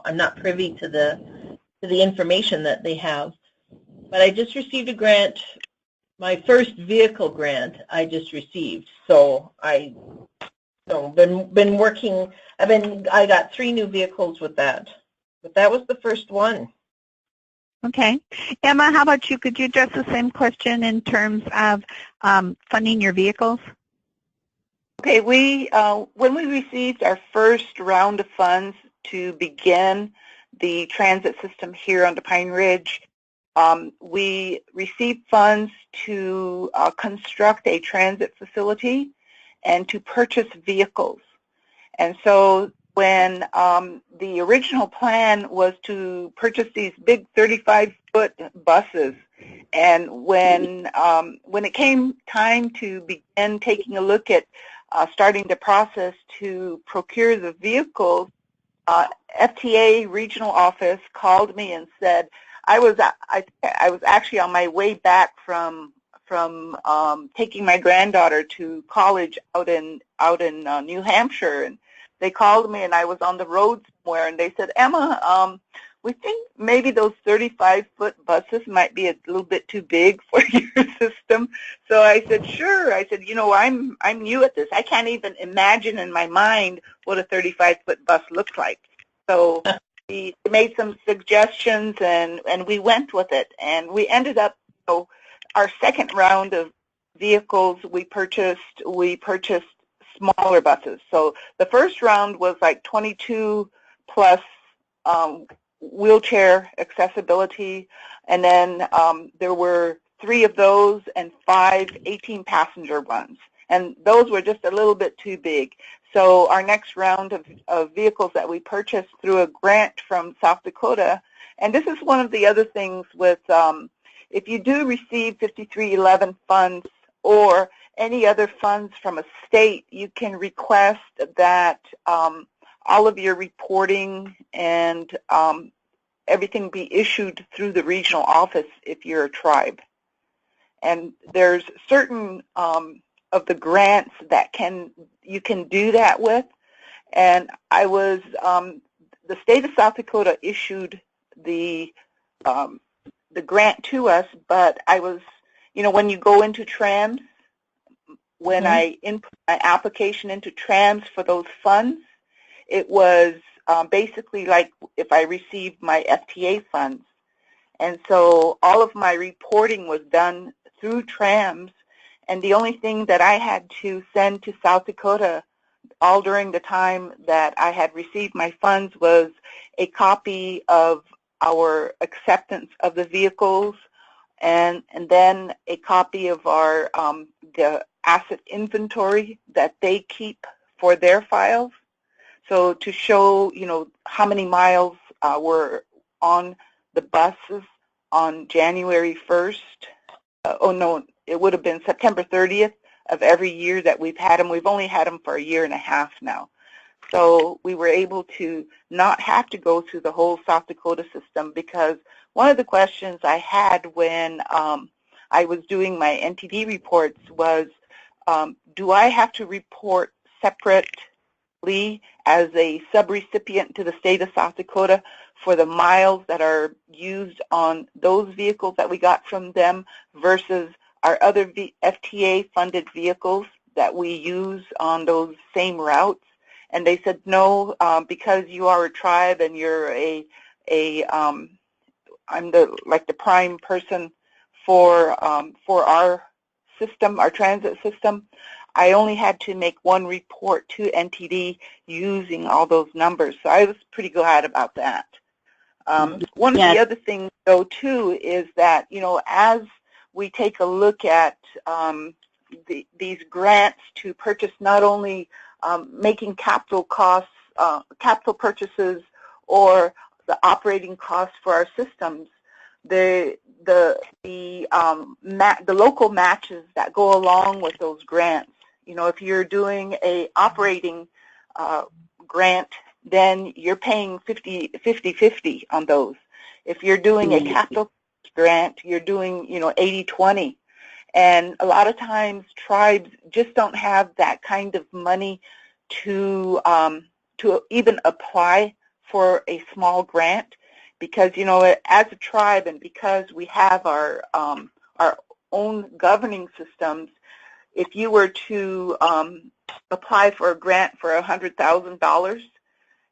I'm not privy to the information that they have. But I just received a grant my first vehicle grant I just received. So I been working. I got 3 new vehicles with that, but that was the first one. Okay. Emma, how about you? Could you address the same question in terms of funding your vehicles? Okay, when we received our first round of funds to begin the transit system here on the Pine Ridge, we received funds to construct a transit facility and to purchase vehicles. And so when the original plan was to purchase these big 35-foot buses, and when it came time to begin taking a look at starting the process to procure the vehicles, FTA regional office called me and said, I was actually on my way back from taking my granddaughter to college out in New Hampshire, and they called me, and I was on the road somewhere, and they said, Emma, we think maybe those 35-foot buses might be a little bit too big for your system. So I said, sure. I said, I'm new at this. I can't even imagine in my mind what a 35-foot bus looks like. So we made some suggestions, and we went with it. And we ended up, our second round of vehicles, we purchased smaller buses. So the first round was like 22 plus wheelchair accessibility, and then there were 3 of those and 5 18-passenger ones, and those were just a little bit too big. So our next round of vehicles that we purchased through a grant from South Dakota, and this is one of the other things with if you do receive 5311 funds or any other funds from a state, you can request that all of your reporting and everything be issued through the regional office if you're a tribe. And there's certain of the grants that you can do that with. And the state of South Dakota issued the grant to us, but I was, when you go into TRAMS, when I input my application into TRAMS for those funds, it was basically like if I received my FTA funds. And so all of my reporting was done through TRAMS, and the only thing that I had to send to South Dakota all during the time that I had received my funds was a copy of our acceptance of the vehicles, and then a copy of our the asset inventory that they keep for their files. So to show, how many miles were on the buses on January 1st. It would have been September 30th of every year that we've had them. We've only had them for a year and a half now. So we were able to not have to go through the whole South Dakota system, because one of the questions I had when I was doing my NTD reports was, do I have to report separately as a subrecipient to the state of South Dakota for the miles that are used on those vehicles that we got from them versus our other FTA-funded vehicles that we use on those same routes? And they said, no, because you are a tribe and you're I'm the prime person for our system, our transit system. I only had to make one report to NTD using all those numbers. So I was pretty glad about that. One of the other things, though, too, is that, as we take a look at these grants to purchase not only making capital purchases or the operating costs for our systems, the local matches that go along with those grants. If you're doing a operating grant, then you're paying 50-50 on those. If you're doing a capital grant, you're doing 80-20. And a lot of times tribes just don't have that kind of money to even apply for a small grant, because as a tribe, and because we have our own governing systems, if you were to apply for a grant for $100,000,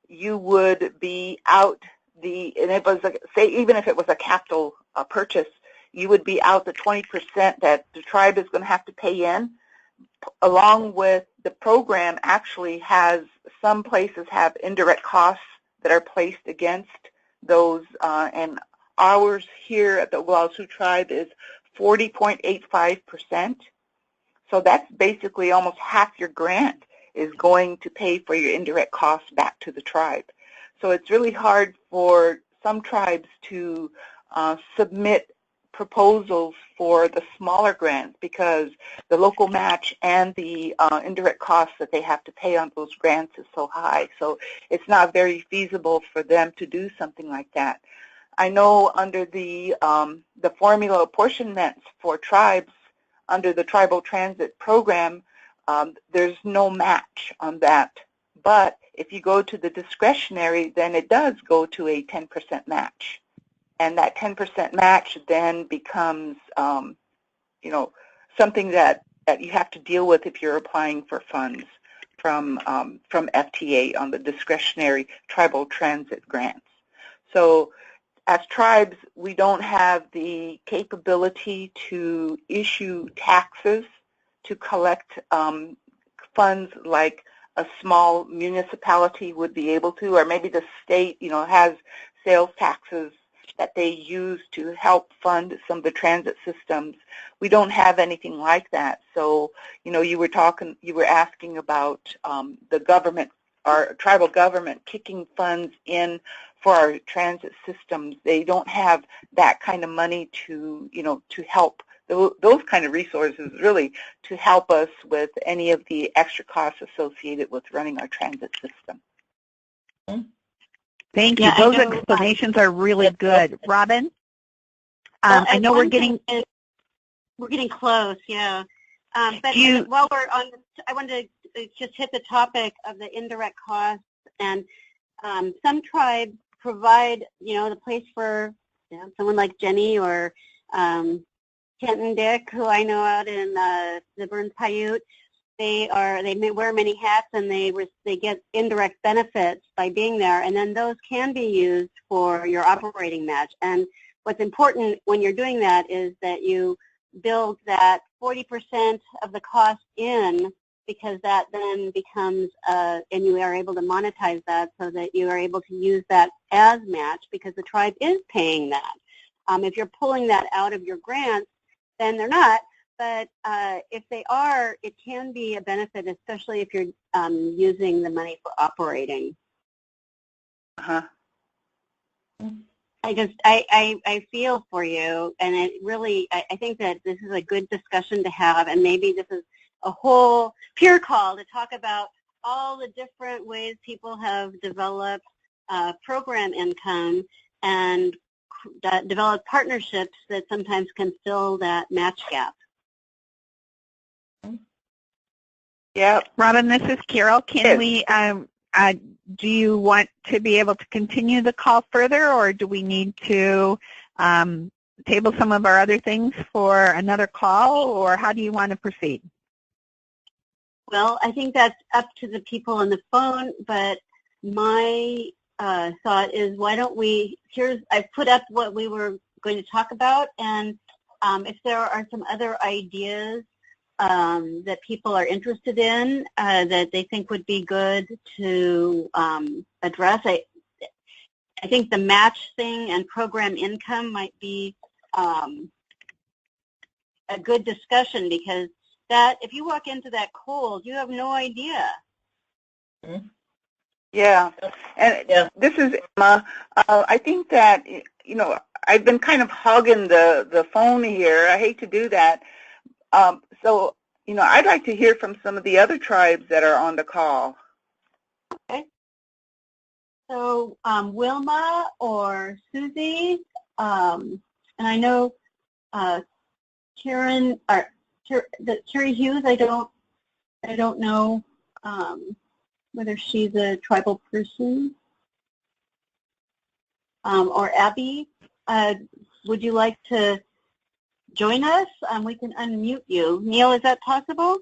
you would be out and it was, say, even if it was a capital purchase, you would be out the 20% that the tribe is going to have to pay in, along with the program actually has, some places have indirect costs that are placed against those, and ours here at the Oglala Sioux Tribe is 40.85%. So that's basically almost half your grant is going to pay for your indirect costs back to the tribe. So it's really hard for some tribes to submit proposals for the smaller grants because the local match and the indirect costs that they have to pay on those grants is so high. So it's not very feasible for them to do something like that. I know under the formula apportionments for tribes, under the Tribal Transit Program, there's no match on that. But if you go to the discretionary, then it does go to a 10% match. And that 10% match then becomes, something that you have to deal with if you're applying for funds from FTA on the discretionary tribal transit grants. So as tribes, we don't have the capability to issue taxes to collect funds like a small municipality would be able to, or maybe the state, has sales taxes that they use to help fund some of the transit systems. We don't have anything like that. So, you were asking about the government, our tribal government, kicking funds in for our transit systems. They don't have that kind of money to, to help those kind of resources really to help us with any of the extra costs associated with running our transit system. Thank you. Those explanations are really good. Robin? I know we're getting close, yeah. But while we're on this, I wanted to just hit the topic of the indirect costs. And some tribes provide, the place for someone like Jennie or Kent and Dick, who I know out in the Burns Paiute. They may wear many hats, and they get indirect benefits by being there, and then those can be used for your operating match. And what's important when you're doing that is that you build that 40% of the cost in, because that then becomes, and you are able to monetize that so that you are able to use that as match because the tribe is paying that. If you're pulling that out of your grants, then they're not. But if they are, it can be a benefit, especially if you're using the money for operating. Uh-huh. I feel for you, and it really, I think that this is a good discussion to have, and maybe this is a whole peer call to talk about all the different ways people have developed program income and developed partnerships that sometimes can fill that match gap. Yeah, Robin, this is Carol. Can we, do you want to be able to continue the call further, or do we need to table some of our other things for another call, or how do you want to proceed? Well, I think that's up to the people on the phone, but my thought is, why don't we, I've put up what we were going to talk about, and if there are some other ideas that people are interested in that they think would be good to address. I think the match thing and program income might be a good discussion, because that if you walk into that cold, you have no idea. Yeah, and this is Emma. I think that, I've been kind of hogging the phone here. I hate to do that. So, I'd like to hear from some of the other tribes that are on the call. Okay. So, Wilma or Susie, and I know Karen, or Carrie Hughes, I don't know whether she's a tribal person, or Abby. Would you like to join us, we can unmute you. Neil, is that possible?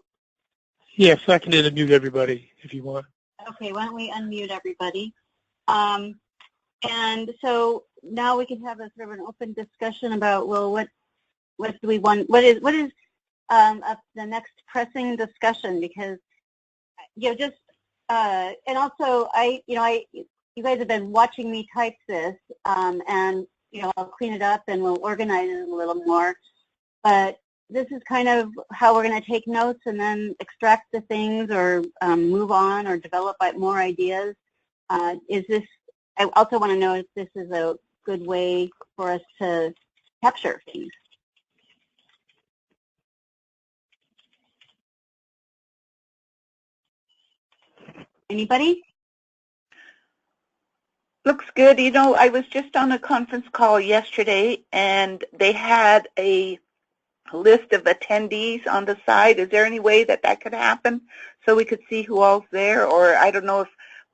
Yes, I can unmute everybody if you want. Okay, why don't we unmute everybody? And so now we can have a sort of an open discussion about, well, what do we want? What is the next pressing discussion? Because just and also you guys have been watching me type this, and I'll clean it up and we'll organize it a little more. But this is kind of how we're going to take notes and then extract the things or move on or develop more ideas. I also want to know if this is a good way for us to capture things. Anybody? Looks good. I was just on a conference call yesterday, and they had a list of attendees on the side. Is there any way that could happen so we could see who all's there? Or I don't know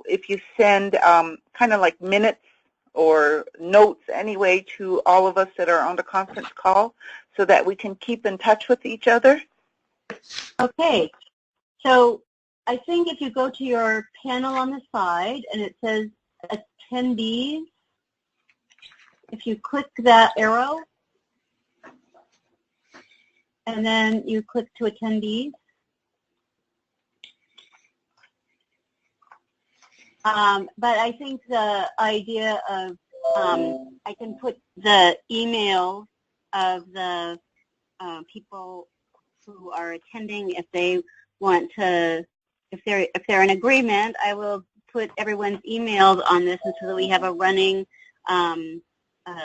if you send kind of like minutes or notes anyway to all of us that are on the conference call so that we can keep in touch with each other. Okay. So I think if you go to your panel on the side and it says attendees, if you click that arrow and then you click to attendees, but I think the idea of I can put the email of the people who are attending if they want to, if they're in agreement, I will put everyone's emails on this, and so that we have a running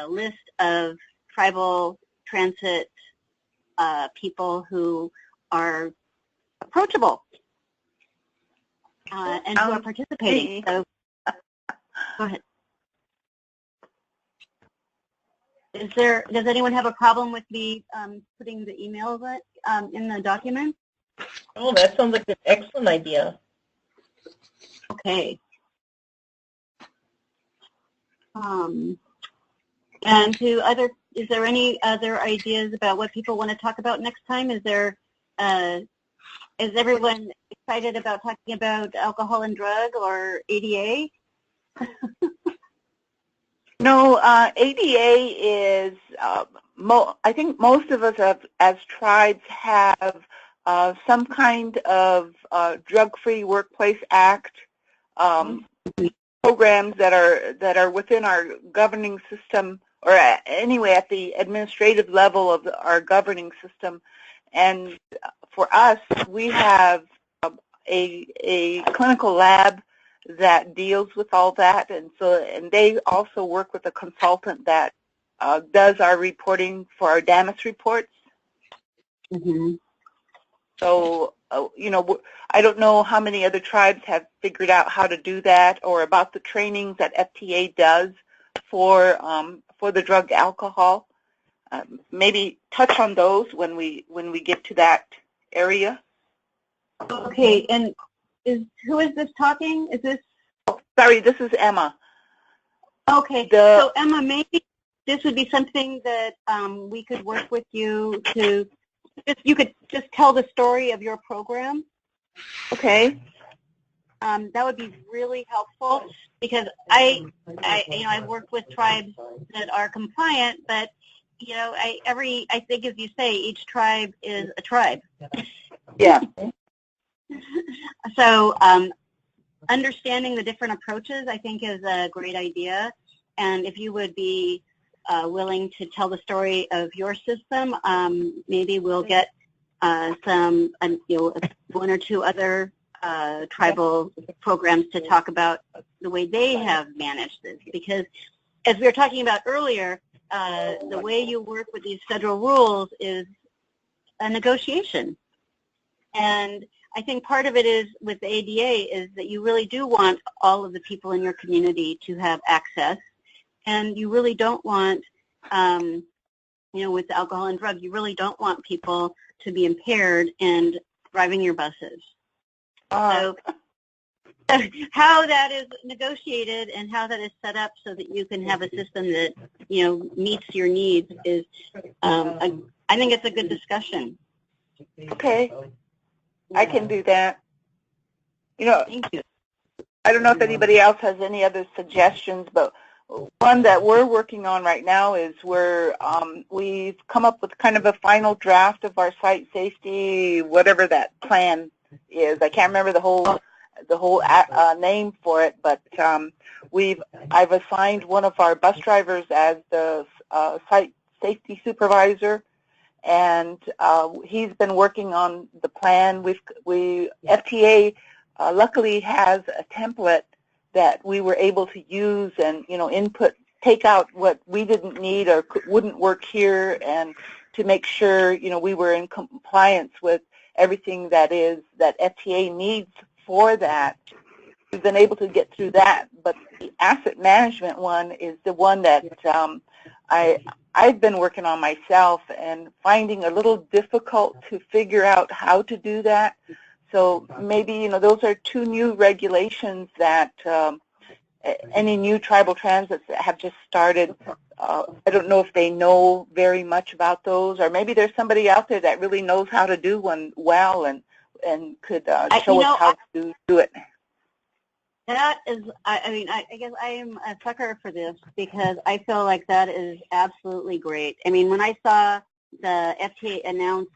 list of tribal transit people who are approachable and who are participating. So, go ahead. Does anyone have a problem with me putting the emails in the document? Oh, that sounds like an excellent idea. Okay. And is there any other ideas about what people want to talk about next time? Is everyone excited about talking about alcohol and drug or ADA? No, ADA is, I think most of us as tribes have some kind of drug-free workplace act programs that are within our governing system, or anyway at the administrative level of our governing system. And for us, we have a clinical lab that deals with all that, and they also work with a consultant that does our reporting for our DAMIS reports. Mm-hmm. So, I don't know how many other tribes have figured out how to do that, or about the trainings that FTA does for the drug alcohol. Maybe touch on those when we get to that area. Okay, and who is this talking? Is this? Oh, sorry, this is Emma. Okay, so Emma, maybe this would be something that we could work with you to. You could just tell the story of your program. Okay. That would be really helpful, because I work with tribes that are compliant, but I think, as you say, each tribe is a tribe. Yeah. So understanding the different approaches, I think, is a great idea. And if you would be willing to tell the story of your system, maybe we'll get some, one or two other tribal programs to talk about the way they have managed this. Because as we were talking about earlier, the way you work with these federal rules is a negotiation. And I think part of it is with the ADA is that you really do want all of the people in your community to have access, and you really don't want, with the alcohol and drugs, you really don't want people to be impaired and driving your buses. So how that is negotiated and how that is set up so that you can have a system that, meets your needs is I think it's a good discussion. Okay, I can do that. You know, Thank you. I don't know if anybody else has any other suggestions, but one that we're working on right now is we've come up with kind of a final draft of our site safety, whatever that plan is. I can't remember the whole name for it, but I've assigned one of our bus drivers as the site safety supervisor, and he's been working on the plan. FTA luckily has a template that we were able to use and, take out what we didn't need or wouldn't work here, and to make sure, we were in compliance with everything that FTA needs for that. We've been able to get through that, but the asset management one is the one that I've been working on myself and finding a little difficult to figure out how to do that. So maybe, those are two new regulations that any new tribal transits that have just started, I don't know if they know very much about those, or maybe there's somebody out there that really knows how to do one well and could show us how to do it. That is, I guess I am a sucker for this because I feel like that is absolutely great. I mean, when I saw the FTA announce,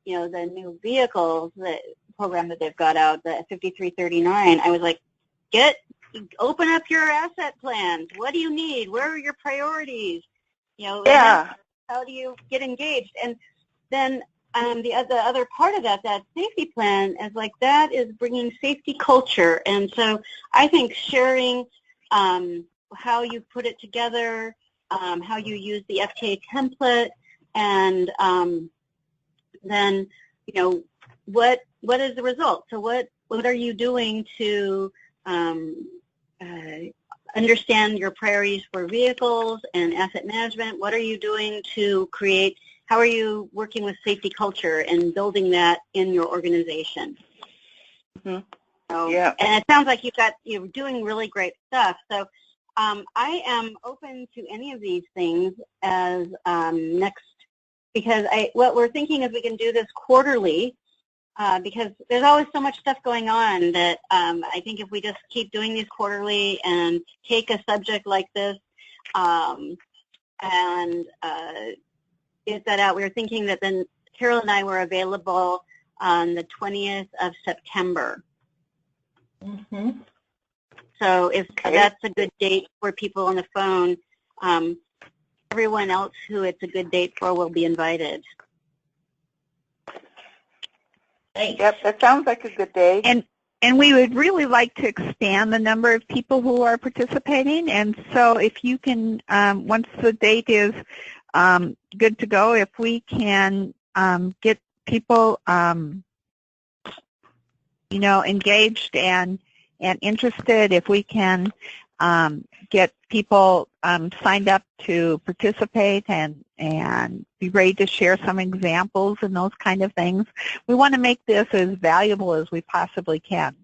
the new vehicles, the program that they've got out, the 5339, I was like, open up your asset plans. What do you need? Where are your priorities? Yeah. How do you get engaged? And then the other part of that safety plan is like that is bringing safety culture. And so I think sharing how you put it together, how you use the FTA template, and then what is the result? So what are you doing to understand your priorities for vehicles and asset management? What are you doing to create? How are you working with safety culture and building that in your organization? Mm-hmm. So, yeah. And it sounds like you're doing really great stuff. So I am open to any of these things as next, because what we're thinking is we can do this quarterly, because there's always so much stuff going on that I think if we just keep doing these quarterly and take a subject like this and get that out, we were thinking that then Carol and I were available on the 20th of September. Mm-hmm. So if that's a good date for people on the phone, everyone else who it's a good date for will be invited. Thanks. Yep, that sounds like a good day. And we would really like to expand the number of people who are participating. And so if you can, once the date is good to go, if we can get people, engaged and interested, if we can get people signed up to participate and be ready to share some examples and those kind of things. We want to make this as valuable as we possibly can.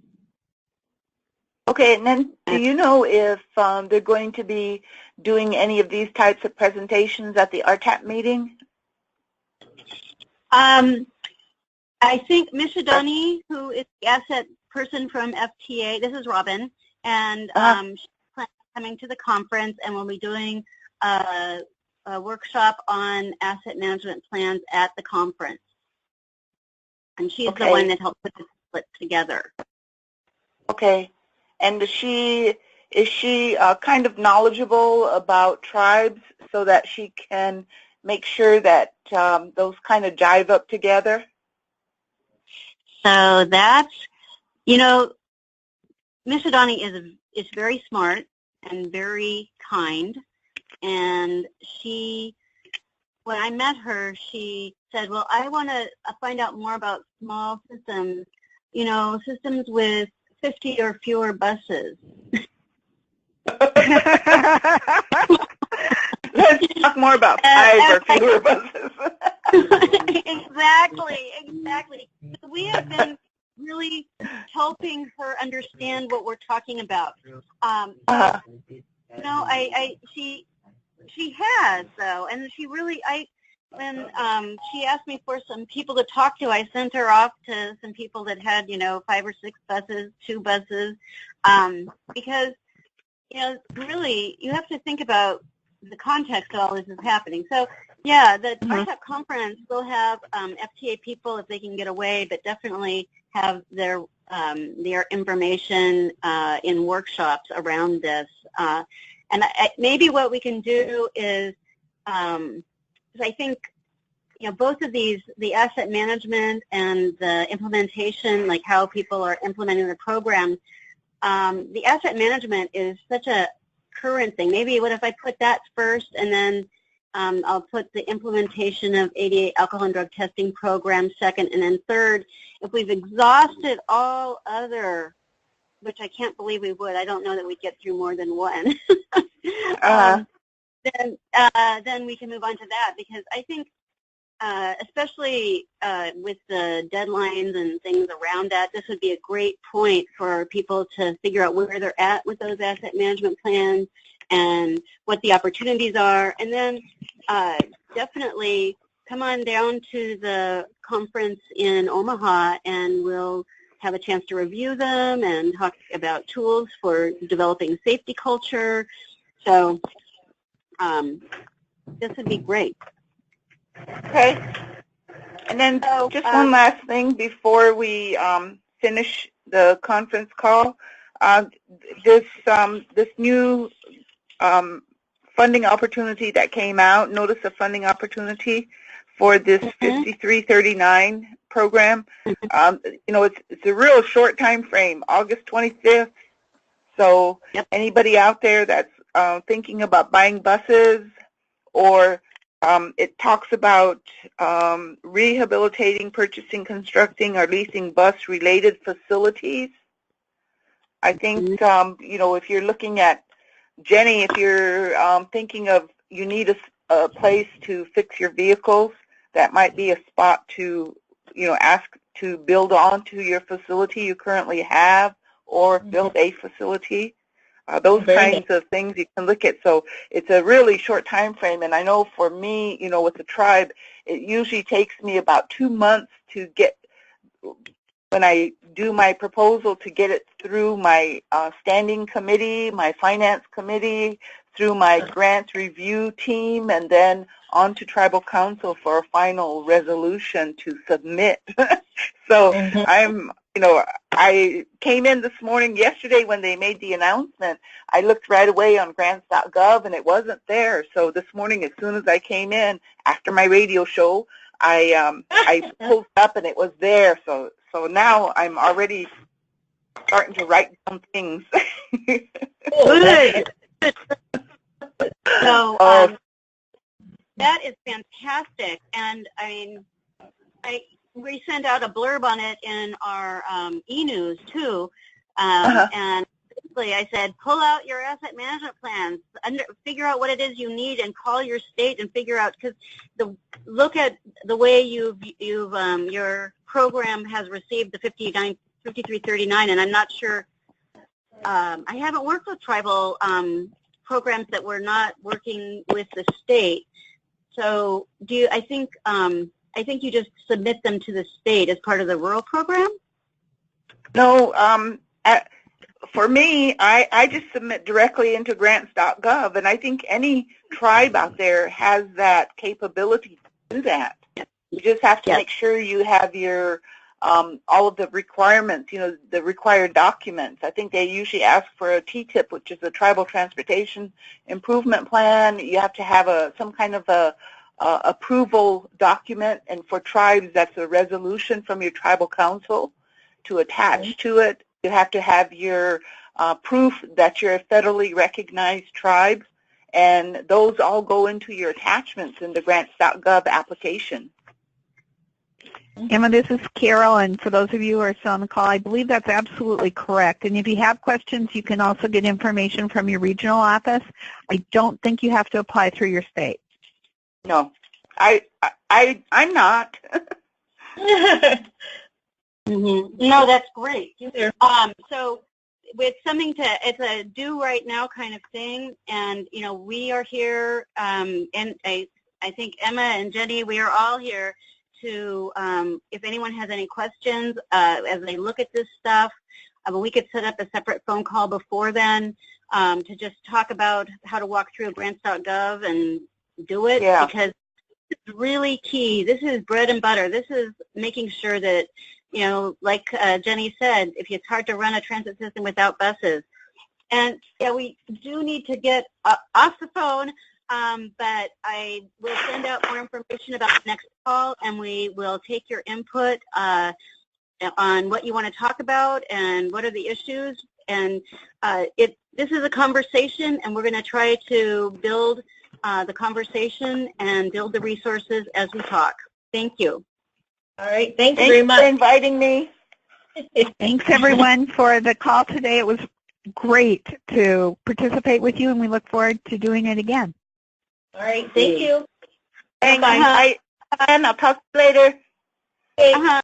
Okay, and then do you know if they're going to be doing any of these types of presentations at the RTAP meeting? I think Ms. Adoni, who is the asset person from FTA, this is Robin, and she's coming to the conference, and we'll be doing a workshop on asset management plans at the conference. And she's the one that helped put the split together. Okay. And is she kind of knowledgeable about tribes so that she can make sure that those kind of jive up together? So that's, Ms. Adoni is very smart and very kind, and when I met her, she said, well, I want to find out more about small systems, systems with 50 or fewer buses. Let's talk more about 5 or fewer buses. Exactly. We have been really helping her understand what we're talking about. She has, though, and she really, when she asked me for some people to talk to, I sent her off to some people that had, 5 or 6 buses, 2 buses, because, really you have to think about the context of all this is happening. So, yeah, the RTAP conference will have FTA people if they can get away, but definitely have their information in workshops around this. And maybe what we can do is, I think, both of these, the asset management and the implementation, like how people are implementing the programs, the asset management is such a current thing. Maybe what if I put that first, and then I'll put the implementation of 88 alcohol and drug testing programs second, and then third, if we've exhausted all other, which I can't believe we would, I don't know that we'd get through more than one, then we can move on to that, because I think especially with the deadlines and things around that, this would be a great point for people to figure out where they're at with those asset management plans and what the opportunities are. And then definitely come on down to the conference in Omaha, and we'll have a chance to review them and talk about tools for developing safety culture. So this would be great. Okay. And then just one last thing before we finish the conference call. This new funding opportunity that came out, notice of funding opportunity for this 5339 program. It's a real short time frame, August 25th. So anybody out there that's thinking about buying buses, or it talks about rehabilitating, purchasing, constructing, or leasing bus-related facilities. I think, if you're looking at, Jennie, if you're thinking of you need a place to fix your vehicles, that might be a spot to, ask to build onto your facility you currently have, or build a facility. Those kinds of things you can look at. So it's a really short time frame, and I know for me, with the tribe, it usually takes me about 2 months to get, when I do my proposal, to get it through my standing committee, my finance committee, through my grant review team, and then on to tribal council for a final resolution to submit. So I came in this morning, yesterday when they made the announcement, I looked right away on grants.gov and it wasn't there. So this morning, as soon as I came in, after my radio show, I pulled up and it was there. So now I'm already starting to write down things. Good. So that is fantastic, and we sent out a blurb on it in our e-news too, and basically I said, pull out your asset management plans, figure out what it is you need, and call your state and figure out, because look at the way your program has received the 5339, and I'm not sure. I haven't worked with tribal programs that were not working with the state. So I think you just submit them to the state as part of the rural program? No, for me, I just submit directly into grants.gov, and I think any tribe out there has that capability to do that. You just have to make sure you have your all of the requirements, the required documents. I think they usually ask for a TTIP, which is a Tribal Transportation Improvement Plan. You have to have some kind of a approval document, and for tribes, that's a resolution from your tribal council to attach to it. You have to have your proof that you're a federally recognized tribe, and those all go into your attachments in the grants.gov application. Emma, this is Carol, and for those of you who are still on the call, I believe that's absolutely correct. And if you have questions, you can also get information from your regional office. I don't think you have to apply through your state. No, I'm not. No, that's great. So with something it's a do right now kind of thing, and we are here, and I think Emma and Jenny, we are all here to, if anyone has any questions as they look at this stuff, we could set up a separate phone call before then to just talk about how to walk through grants.gov and do it, because it's really key. This is bread and butter. This is making sure that, you know, like Jenny said, if it's hard to run a transit system without buses. And yeah, we do need to get off the phone, but I will send out more information about the next call, and we will take your input on what you want to talk about and what are the issues. And this is a conversation, and we're going to try to build the conversation and build the resources as we talk. Thank you. All right. Thank you very much for inviting me. Thanks, everyone, for the call today. It was great to participate with you, and we look forward to doing it again. All right. Thank you. Thanks. Bye. I'll talk to you later. Okay.